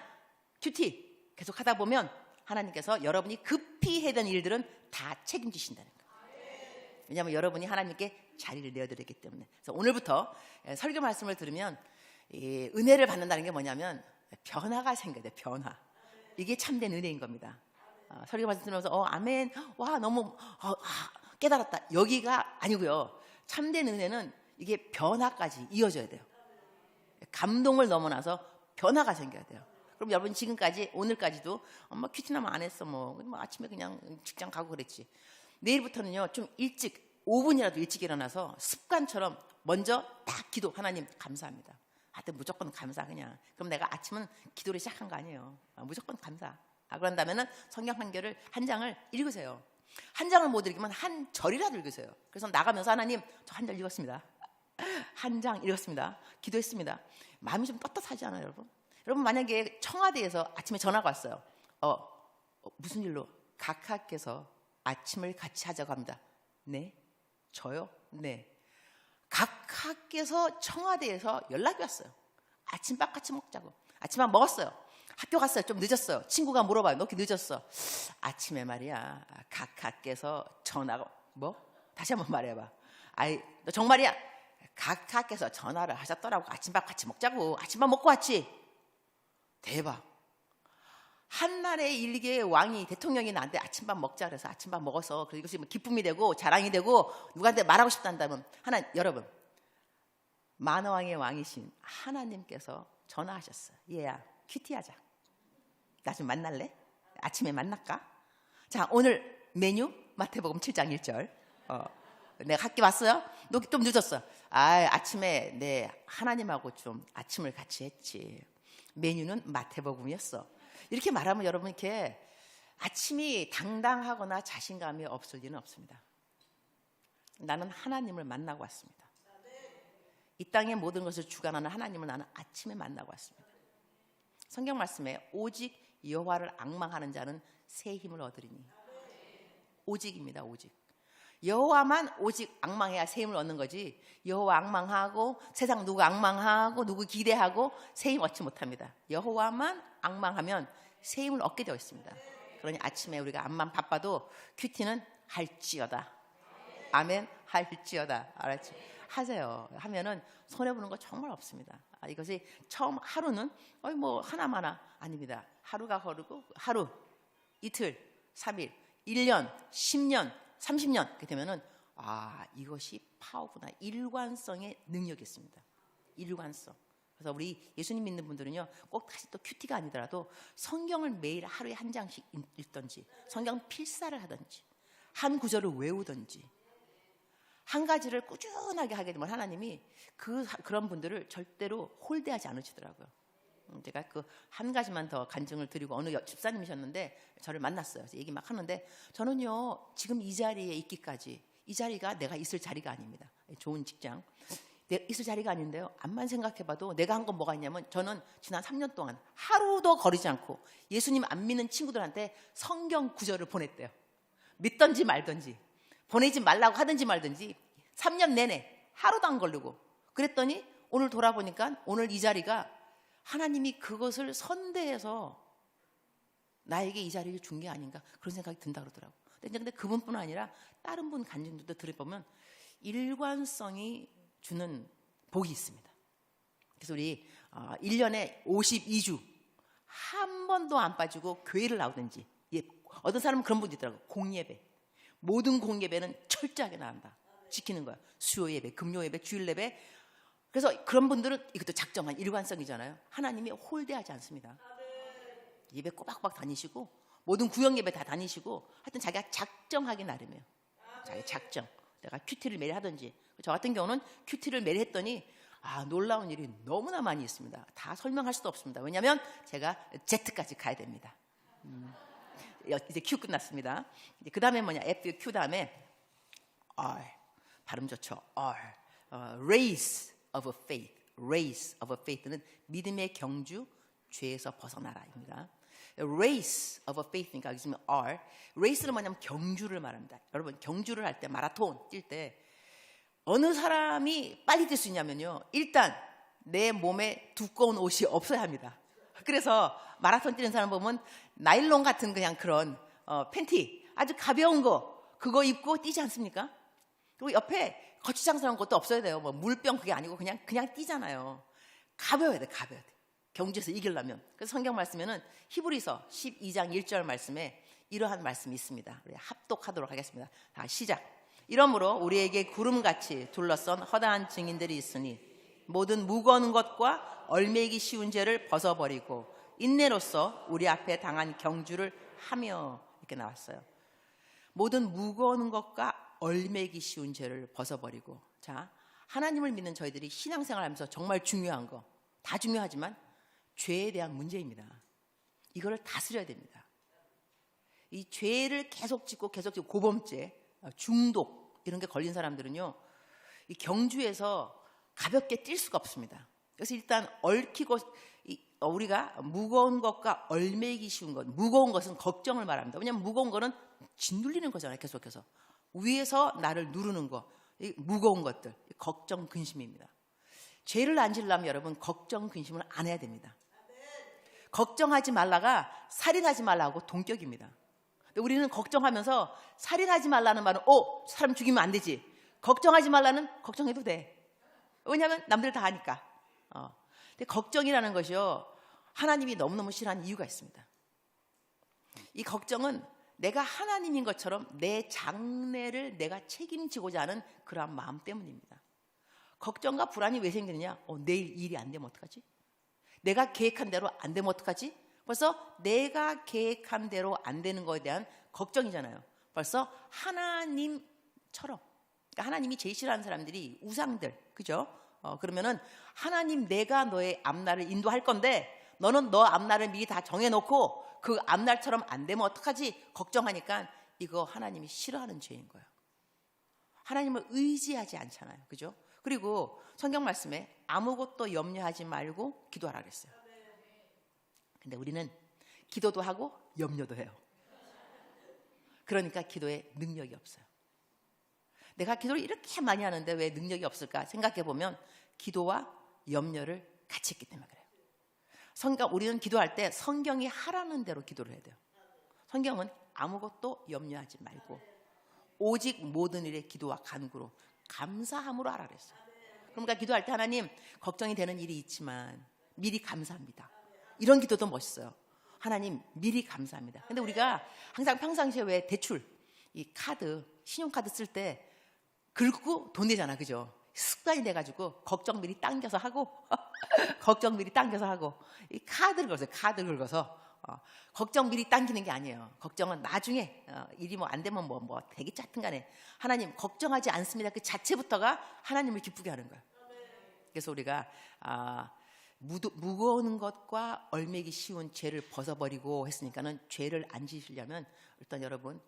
큐티 계속 하다 보면 하나님께서 여러분이 급히 해야 되는 일들은 다 책임지신다는 거예요. 왜냐하면 여러분이 하나님께 자리를 내어드렸기 때문에. 그래서 오늘부터 설교 말씀을 들으면 이 은혜를 받는다는 게 뭐냐면 변화가 생겨야 돼요. 변화. 이게 참된 은혜인 겁니다. 설교 말씀 들으면서 아멘, 와 너무 깨달았다, 여기가 아니고요. 참된 은혜는 이게 변화까지 이어져야 돼요. 감동을 넘어나서 변화가 생겨야 돼요. 그럼 여러분 지금까지 오늘까지도 엄마 큐티나만 안 했어, 뭐 아침에 그냥 직장 가고 그랬지. 내일부터는요 좀 일찍 5분이라도 일찍 일어나서 습관처럼 먼저 딱 기도, 하나님 감사합니다. 하여튼 무조건 감사 그냥. 그럼 내가 아침은 기도를 시작한 거 아니에요. 무조건 감사. 그런 다음에는 성경 한 장을 읽으세요. 한 장을 못 읽으면 한 절이라도 읽으세요. 그래서 나가면서 하나님 저 한 절 읽었습니다. 한 장 읽었습니다. 기도했습니다. 마음이 좀 떳떳하지 않아요, 여러분? 여러분 만약에 청와대에서 아침에 전화가 왔어요. 무슨 일로? 각하께서 아침을 같이 하자고 합니다. 네? 저요? 네. 각하께서 청와대에서 연락이 왔어요. 아침밥 같이 먹자고. 아침밥 먹었어요. 학교 갔어요. 좀 늦었어요. 친구가 물어봐요. 너 이렇게 늦었어? 아침에 말이야, 각하께서 전화가 뭐? 다시 한번 말해봐. 아이, 너 정말이야? 각하께서 전화를 하셨더라고. 아침밥 같이 먹자고. 아침밥 먹고 왔지? 대박. 한나라의 일개의 왕이, 대통령이 나한테 아침밥 먹자 그래서 아침밥 먹어서 그리고 이것이 기쁨이 되고 자랑이 되고 누구한테 말하고 싶단다면 여러분, 만왕의 왕이신 하나님께서 전화하셨어요. 얘야, 큐티하자. 나 좀 만날래? 아침에 만날까? 자, 오늘 메뉴 마태복음 7장 1절. 내가 학교 왔어요? 너 좀 늦었어. 아침에 하나님하고 좀 아침을 같이 했지. 메뉴는 마태복음이었어. 이렇게 말하면 여러분 이렇게 아침이 당당하거나 자신감이 없을 리는 없습니다. 나는 하나님을 만나고 왔습니다. 이 땅의 모든 것을 주관하는 하나님을 나는 아침에 만나고 왔습니다. 성경 말씀에 오직 여호와를 앙망하는 자는 새 힘을 얻으리니. 오직입니다. 오직. 여호와만 오직 앙망해야 새 힘을 얻는 거지. 여호와 앙망하고 세상 누구 앙망하고 누구 기대하고 새 힘 얻지 못합니다. 여호와만 앙망하면 새 힘을 얻게 되어 있습니다. 그러니 아침에 우리가 암만 바빠도 큐티는 할지어다. 아멘. 할지어다. 알았지? 하세요. 하면은 손해보는 거 정말 없습니다. 이것이 처음 하루는 뭐 하나마나 아닙니다. 하루가 흐르고 하루, 이틀, 3일, 1년, 10년, 30년 이렇게 되면은 이것이 파워구나. 일관성의 능력이 있습니다. 일관성. 그래서 우리 예수님 믿는 분들은요, 꼭 다시 또 큐티가 아니더라도 성경을 매일 하루에 한 장씩 읽던지, 성경 필사를 하든지, 한 구절을 외우든지, 한 가지를 꾸준하게 하게 되면 하나님이 그런 분들을 절대로 홀대하지 않으시더라고요. 제가 그 한 가지만 더 간증을 드리고, 어느 집사님이셨는데 저를 만났어요. 그래서 얘기 막 하는데, 저는요 지금 이 자리에 있기까지, 이 자리가 내가 있을 자리가 아닙니다. 좋은 직장 내가 있을 자리가 아닌데요, 암만 생각해봐도 내가 한 건 뭐가 있냐면, 저는 지난 3년 동안 하루도 거리지 않고 예수님 안 믿는 친구들한테 성경 구절을 보냈대요. 믿던지 말던지, 보내지 말라고 하든지 말든지 3년 내내 하루도 안 걸리고. 그랬더니 오늘 돌아보니까 오늘 이 자리가 하나님이 그것을 선대해서 나에게 이 자리를 준 게 아닌가, 그런 생각이 든다 그러더라고요. 근데 그분뿐 아니라 다른 분 간증들도 들어보면 일관성이 주는 복이 있습니다. 그래서 우리 1년에 52주 한 번도 안 빠지고 교회를 나오든지, 어떤 사람은 그런 분도 있더라고요. 공예배, 모든 공예배는 철저하게 나간다. 지키는 거야. 수요 예배, 금요 예배, 주일 예배. 그래서 그런 분들은 이것도 작정한 일관성이잖아요. 하나님이 홀대하지 않습니다. 예배 꼬박꼬박 다니시고, 모든 구역 예배 다 다니시고, 하여튼 자기가 작정하기 나름이에요. 자기 작정. 내가 큐티를 매일 하든지. 저 같은 경우는 큐티를 매일 했더니 놀라운 일이 너무나 많이 있습니다. 다 설명할 수도 없습니다. 왜냐하면 제가 Z까지 가야 됩니다. 이제 Q 끝났습니다. 그 다음에 뭐냐, F, Q 다음에 R, 발음 좋죠. R, race of faith. race of faith는 믿음의 경주, 죄에서 벗어나라입니다. race of faith니까 여기 있으면 R. race는 뭐냐면 경주를 말합니다. 여러분, 경주를 할 때, 마라톤 뛸 때 어느 사람이 빨리 뛸 수 있냐면요, 일단 내 몸에 두꺼운 옷이 없어야 합니다. 그래서 마라톤 뛰는 사람 보면 나일론 같은 그냥 그런 팬티 아주 가벼운 거 그거 입고 뛰지 않습니까? 그리고 옆에 거추장스러운 것도 없어야 돼요. 뭐 물병 그게 아니고 그냥 뛰잖아요. 가벼워야 돼, 가벼워야 돼. 경주에서 이기려면. 그래서 성경 말씀에는 히브리서 12장 1절 말씀에 이러한 말씀이 있습니다. 우리 합독하도록 하겠습니다. 다 시작. 이러므로 우리에게 구름같이 둘러싼 허다한 증인들이 있으니 모든 무거운 것과 얼매기 쉬운 죄를 벗어버리고 인내로써 우리 앞에 당한 경주를 하며 이렇게 나왔어요. 모든 무거운 것과 얼매기 쉬운 죄를 벗어버리고. 자, 하나님을 믿는 저희들이 신앙생활하면서 정말 중요한 거 다 중요하지만 죄에 대한 문제입니다. 이거를 다스려야 됩니다. 이 죄를 계속 짓고 고범죄, 중독 이런 게 걸린 사람들은요, 이 경주에서 가볍게 뛸 수가 없습니다. 그래서 일단 얽히고 우리가 무거운 것과 얼매기 쉬운 것, 무거운 것은 걱정을 말합니다. 왜냐하면 무거운 거는 짓눌리는 거잖아요. 계속해서 위에서 나를 누르는 거, 무거운 것들, 걱정, 근심입니다. 죄를 안 지으려면 여러분 걱정, 근심을 안 해야 됩니다. 걱정하지 말라가 살인하지 말라고 동격입니다. 근데 우리는 걱정하면서 살인하지 말라는 말은 사람 죽이면 안 되지. 걱정하지 말라는 걱정해도 돼. 왜냐하면 남들 다 하니까. 근데 걱정이라는 것이요, 하나님이 너무너무 싫어하는 이유가 있습니다. 이 걱정은 내가 하나님인 것처럼 내 장래를 내가 책임지고자 하는 그러한 마음 때문입니다. 걱정과 불안이 왜 생기느냐? 내일 일이 안 되면 어떡하지? 내가 계획한 대로 안 되면 어떡하지? 벌써 내가 계획한 대로 안 되는 거에 대한 걱정이잖아요. 벌써 하나님처럼. 그러니까 하나님이 제일 싫어하는 사람들이 우상들, 그죠? 그러면은 하나님, 내가 너의 앞날을 인도할 건데 너는 너 앞날을 미리 다 정해놓고 그 앞날처럼 안 되면 어떡하지? 걱정하니까 이거 하나님이 싫어하는 죄인 거예요. 하나님을 의지하지 않잖아요. 그죠? 그리고 성경 말씀에 아무것도 염려하지 말고 기도하라 그랬어요. 근데 우리는 기도도 하고 염려도 해요. 그러니까 기도에 능력이 없어요. 내가 기도를 이렇게 많이 하는데 왜 능력이 없을까 생각해 보면 기도와 염려를 같이 했기 때문에 그래요. 우리는 기도할 때 성경이 하라는 대로 기도를 해야 돼요. 성경은 아무것도 염려하지 말고 오직 모든 일에 기도와 간구로 감사함으로 하라 그랬어요. 그러니까 기도할 때 하나님, 걱정이 되는 일이 있지만 미리 감사합니다. 이런 기도도 멋있어요. 하나님, 미리 감사합니다. 근데 우리가 항상 평상시에 왜 대출, 이 카드, 신용카드 쓸 때 긁고 돈 내잖아, 그죠? 습관이 돼가지고 걱정 미리 당겨서 하고 걱정 미리 당겨서 하고 이 카드를 긁어서 걱정 미리 당기는 게 아니에요. 걱정은 나중에 일이 뭐 안 되면 뭐 되겠지 하여튼 간에 하나님 걱정하지 않습니다. 그 자체부터가 하나님을 기쁘게 하는 거예요. 그래서 우리가 무거운 것과 얼매기 쉬운 죄를 벗어버리고 했으니까는 죄를 안 지으시려면 일단 여러분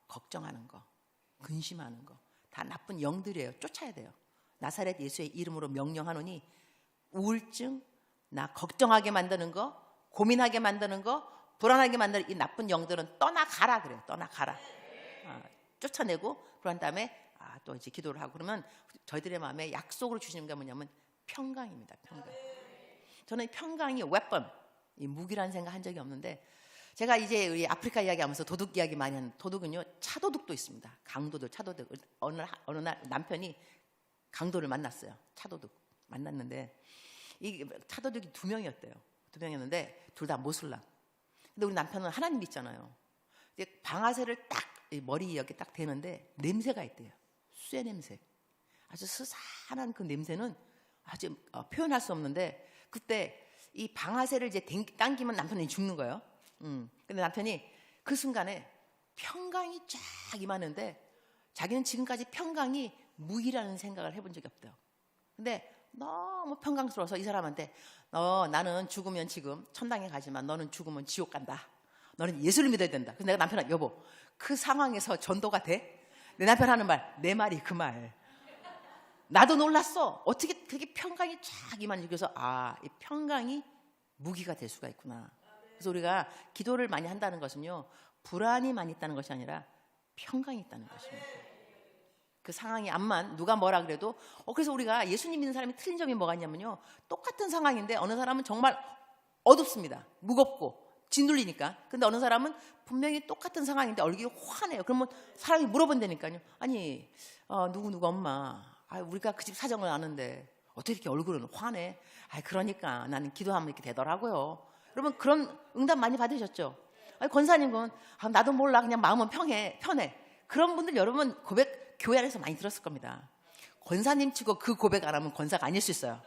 걱정하는 거, 근심하는 거 다 나쁜 영들이에요. 쫓아야 돼요. 나사렛 예수의 이름으로 명령하노니 우울증, 나 걱정하게 만드는 거, 고민하게 만드는 거, 불안하게 만드는 이 나쁜 영들은 떠나가라 그래요. 떠나가라. 쫓아내고 그런 다음에 또 이제 기도를 하고 그러면 저희들의 마음에 약속으로 주시는 게 뭐냐면 평강입니다. 평강. 저는 평강이 웨폰, 이 무기라는 생각 한 적이 없는데 제가 이제 우리 아프리카 이야기하면서 도둑 이야기 많이 하는 도둑은요 차도둑도 있습니다. 강도들, 차도둑. 어느 날 남편이 강도를 만났어요. 차도둑 만났는데 이 차도둑이 2명이었대요. 2명이었는데 둘 다 모슬람. 근데 우리 남편은 하나님 믿잖아요. 이제 방아쇠를 딱 머리 여기 딱 대는데 냄새가 있대요. 쇠 냄새. 아주 스산한 그 냄새는 아주 표현할 수 없는데 그때 이 방아쇠를 이제 당기면 남편이 죽는 거예요. 근데 남편이 그 순간에 평강이 쫙 임하는데 자기는 지금까지 평강이 무기라는 생각을 해본 적이 없대요. 근데 너무 평강스러워서 이 사람한테 나는 죽으면 지금 천당에 가지만 너는 죽으면 지옥 간다. 너는 예수를 믿어야 된다. 그래서 내가 남편한테 여보 그 상황에서 전도가 돼? 내 남편 하는 말, 내 말이 그 말. 나도 놀랐어. 어떻게 그렇게 평강이 쫙 임하는지. 그래서 이 평강이 무기가 될 수가 있구나. 그래서 우리가 기도를 많이 한다는 것은요 불안이 많이 있다는 것이 아니라 평강이 있다는 것입니다. 그 상황이 암만 누가 뭐라 그래도 그래서 우리가 예수님 믿는 사람이 틀린 점이 뭐가 있냐면요 똑같은 상황인데 어느 사람은 정말 어둡습니다. 무겁고 짓눌리니까. 근데 어느 사람은 분명히 똑같은 상황인데 얼굴이 환해요. 그러면 사람이 물어본다니까요. 아니 누구 엄마, 우리가 그 집 사정을 아는데 어떻게 이렇게 얼굴은 환해? 그러니까 나는 기도하면 이렇게 되더라고요. 여러분 그런 응답 많이 받으셨죠? 권사님은 나도 몰라, 그냥 마음은 편해. 그런 분들 여러분 고백 교회 안에서 많이 들었을 겁니다. 권사님 치고 그 고백 안 하면 권사가 아닐 수 있어요.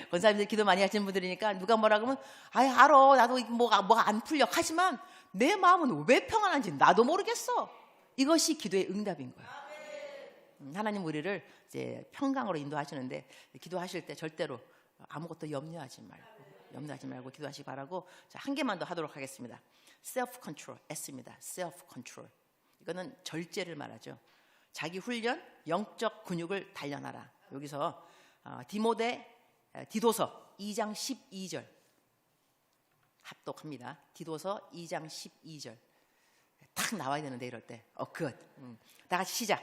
권사님들 기도 많이 하시는 분들이니까 누가 뭐라 그러면 알아, 나도 뭐가 안 풀려. 하지만 내 마음은 왜 평안한지 나도 모르겠어. 이것이 기도의 응답인 거예요. 하나님 우리를 이제 평강으로 인도하시는데, 기도하실 때 절대로 아무것도 염려하지 말고 기도하시기 바라고. 자, 한 개만 더 하도록 하겠습니다. self control, S입니다. self control. 이거는 절제를 말하죠. 자기 훈련, 영적 근육을 단련하라. 여기서 디도서 2장 12절 합독합니다. 디도서 2장 12절 딱 나와야 되는데 이럴 때 굿. 다 같이 시작.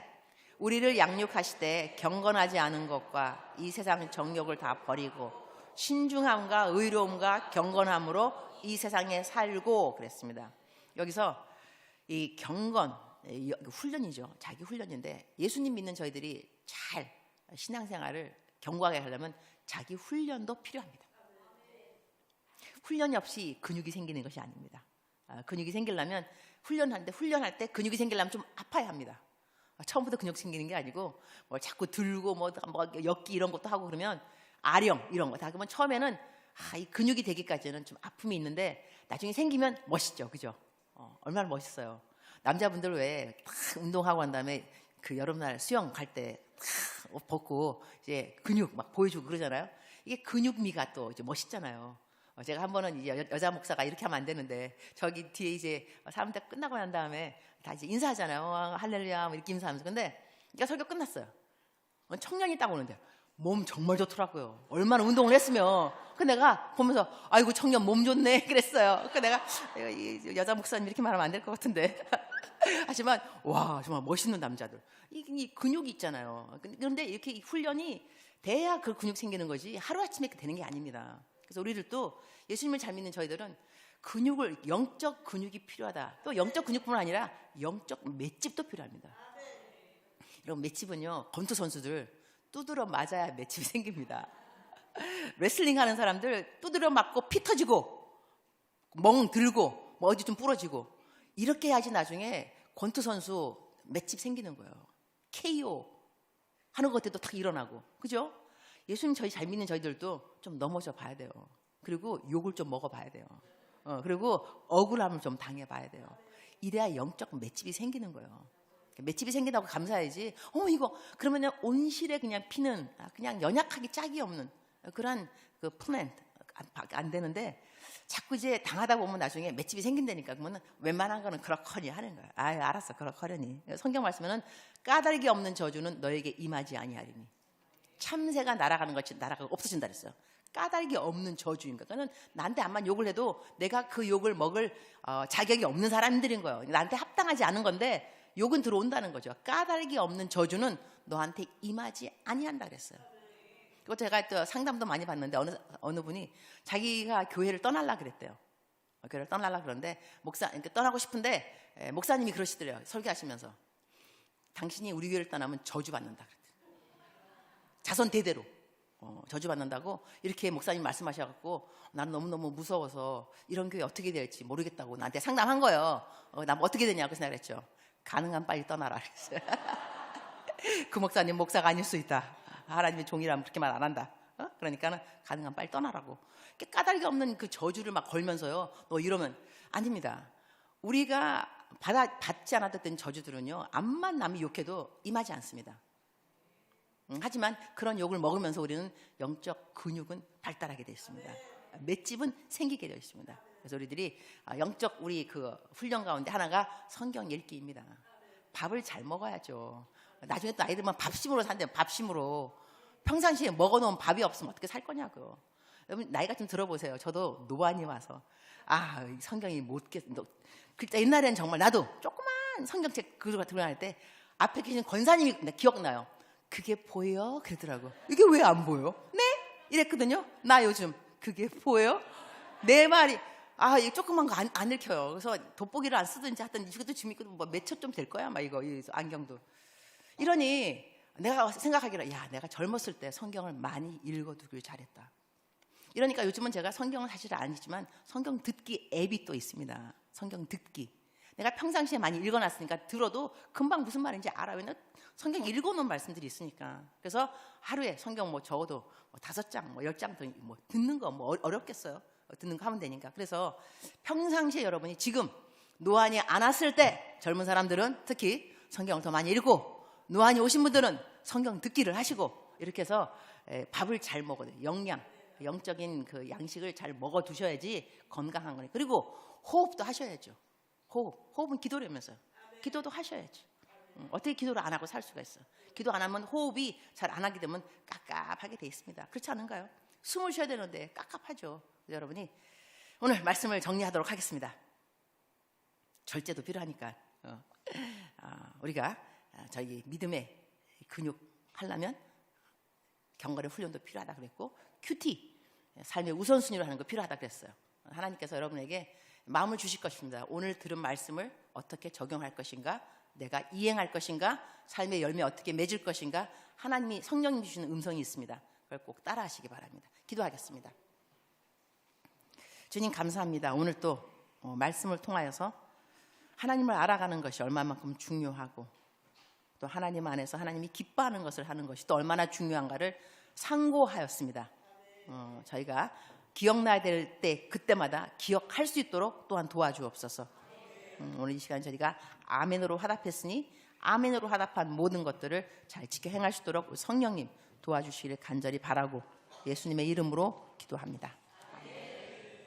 우리를 양육하시되 경건하지 않은 것과 이 세상 정욕을 다 버리고 신중함과 의로움과 경건함으로 이 세상에 살고 그랬습니다. 여기서 이 경건, 훈련이죠. 자기 훈련인데, 예수님 믿는 저희들이 잘 신앙생활을 견고하게 하려면 자기 훈련도 필요합니다. 훈련이 없이 근육이 생기는 것이 아닙니다. 근육이 생기려면 훈련할 때 근육이 생기려면 좀 아파야 합니다. 처음부터 근육 생기는 게 아니고 뭘 자꾸 들고 뭐 엮기 이런 것도 하고 그러면 아령 이런 거 다 그러면 처음에는 이 근육이 되기까지는 좀 아픔이 있는데 나중에 생기면 멋있죠, 그죠? 얼마나 멋있어요. 남자분들 왜 운동하고 난 다음에 그 여름날 수영 갈 때 옷 벗고 이제 근육 막 보여주고 그러잖아요. 이게 근육미가 또 이제 멋있잖아요. 제가 한 번은 이제 여자 목사가 이렇게 하면 안 되는데 저기 뒤에 이제 사람들 끝나고 난 다음에 다 이제 인사하잖아요. 할렐루야 뭐 이렇게 인사하면서. 근데 이제 설교 끝났어요. 청년이 딱 오는데 몸 정말 좋더라고요. 얼마나 운동을 했으면. 그 내가 보면서 아이고 청년 몸 좋네 그랬어요. 그 내가 여자 목사님 이렇게 말하면 안 될 것 같은데 하지만 와 정말 멋있는 남자들. 이 근육이 있잖아요. 그런데 이렇게 훈련이 돼야 그 근육 생기는 거지 하루아침에 되는 게 아닙니다. 그래서 우리들도 예수님을 잘 믿는 저희들은 영적 근육이 필요하다. 또 영적 근육뿐만 아니라 영적 맷집도 필요합니다. 여러분 맷집은요, 권투 선수들 두드려 맞아야 맷집이 생깁니다. 레슬링 하는 사람들 두드려 맞고 피 터지고 멍 들고 뭐 어디 좀 부러지고 이렇게 해야지 나중에 권투 선수 맷집 생기는 거예요. KO 하는 것들도 딱 일어나고, 그죠? 예수님 저희 잘 믿는 저희들도 좀 넘어져 봐야 돼요. 그리고 욕을 좀 먹어봐야 돼요. 그리고 억울함을 좀 당해봐야 돼요. 이래야 영적 맷집이 생기는 거예요. 맷집이 생긴다고 감사해야지. 이거 그러면 온실에 그냥 피는 그냥 연약하기 짝이 없는 그런 그 플랜트 안 되는데, 자꾸 이제 당하다 보면 나중에 맷집이 생긴다니까. 그러면 웬만한 거는 그렇거니 하는 거야. 알았어, 그렇거니. 성경 말씀에는 까닭이 없는 저주는 너에게 임하지 아니하리니. 참새가 날아가는 것이 날아가고 없어진다 그랬어요. 까닭이 없는 저주인가. 그러니까 나한테 암만 욕을 해도 내가 그 욕을 먹을 자격이 없는 사람들인 거예요. 나한테 합당하지 않은 건데 욕은 들어온다는 거죠. 까닭이 없는 저주는 너한테 임하지 아니한다 그랬어요. 그리고 제가 또 상담도 많이 받는데 어느 분이 자기가 교회를 떠날라 그랬대요. 교회를 떠날라 그러는데 떠나고 싶은데 목사님이 그러시더래요. 설교하시면서 당신이 우리 교회를 떠나면 저주받는다 그랬대요. 자손 대대로 저주받는다고 이렇게 목사님 말씀하셔갖고 나는 너무너무 무서워서 이런 교회 어떻게 될지 모르겠다고 나한테 상담한 거예요. 나 어떻게 되냐고 생각했죠. 가능한 빨리 떠나라 그랬어요. 그 목사님 목사가 아닐 수 있다. 하나님의 종이라면 그렇게 말 안 한다. 그러니까는 가능한 빨리 떠나라고. 까닭이 없는 그 저주를 막 걸면서요. 너 이러면 아닙니다. 우리가 받지 않았던 저주들은요, 암만 남이 욕해도 임하지 않습니다. 하지만 그런 욕을 먹으면서 우리는 영적 근육은 발달하게 되어 있습니다. 맷집은 생기게 되어 있습니다. 그래서 우리들이 영적 우리 그 훈련 가운데 하나가 성경 읽기입니다. 밥을 잘 먹어야죠. 나중에 또 아이들만 밥심으로 산대요. 밥심으로. 평상시에 먹어놓은 밥이 없으면 어떻게 살 거냐고요. 여러분 나이가 좀 들어보세요. 저도 노안이 와서 성경이 옛날에는 정말 나도 조그만 성경책 그거 들어갈 때 앞에 계신 권사님이 기억나요. 그게 보여? 그러더라고. 이게 왜 안 보여? 네? 이랬거든요. 나 요즘 그게 보여? 내 말이 이 조그만 거 안 읽혀요. 그래서 돋보기를 안 쓰든지 하여튼 이것도 재밌고 뭐 몇 초 좀 될 거야 막 이거 이 안경도. 이러니 내가 생각하기로 내가 젊었을 때 성경을 많이 읽어두길 잘했다. 이러니까 요즘은 제가 성경을 사실 안 읽지만 성경 듣기 앱이 또 있습니다. 성경 듣기. 내가 평상시에 많이 읽어놨으니까 들어도 금방 무슨 말인지 알아. 왜냐면 성경 읽어놓은 말씀들이 있으니까. 그래서 하루에 성경 뭐 적어도 5장, 10장 뭐 듣는 거 뭐 어렵겠어요. 듣는 거 하면 되니까. 그래서 평상시에 여러분이 지금 노안이 안 왔을 때 젊은 사람들은 특히 성경을 더 많이 읽고 노안이 오신 분들은 성경 듣기를 하시고 이렇게 해서 밥을 잘 먹어야 돼요. 영적인 그 양식을 잘 먹어 두셔야지 건강한 거예요. 그리고 호흡도 하셔야죠. 호흡은 기도라면서요. 기도도 하셔야죠. 어떻게 기도를 안 하고 살 수가 있어요. 기도 안 하면 호흡이 잘 안 하게 되면 깝깝하게 돼 있습니다. 그렇지 않은가요? 숨을 쉬어야 되는데 깝깝하죠. 여러분이 오늘 말씀을 정리하도록 하겠습니다. 절제도 필요하니까 우리가 저희 믿음의 근육 하려면 경건의 훈련도 필요하다 그랬고 큐티 삶의 우선순위로 하는 거 필요하다 그랬어요. 하나님께서 여러분에게 마음을 주실 것입니다. 오늘 들은 말씀을 어떻게 적용할 것인가, 내가 이행할 것인가, 삶의 열매 어떻게 맺을 것인가, 하나님이 성령님 주시는 음성이 있습니다. 그걸 꼭 따라하시기 바랍니다. 기도하겠습니다. 주님 감사합니다. 오늘 또 말씀을 통하여서 하나님을 알아가는 것이 얼마만큼 중요하고 또 하나님 안에서 하나님이 기뻐하는 것을 하는 것이 또 얼마나 중요한가를 상고하였습니다. 저희가 기억나야 될 때 그때마다 기억할 수 있도록 또한 도와주옵소서. 오늘 이 시간 저희가 아멘으로 화답했으니 아멘으로 화답한 모든 것들을 잘 지켜 행할 수 있도록 성령님 도와주시기를 간절히 바라고 예수님의 이름으로 기도합니다.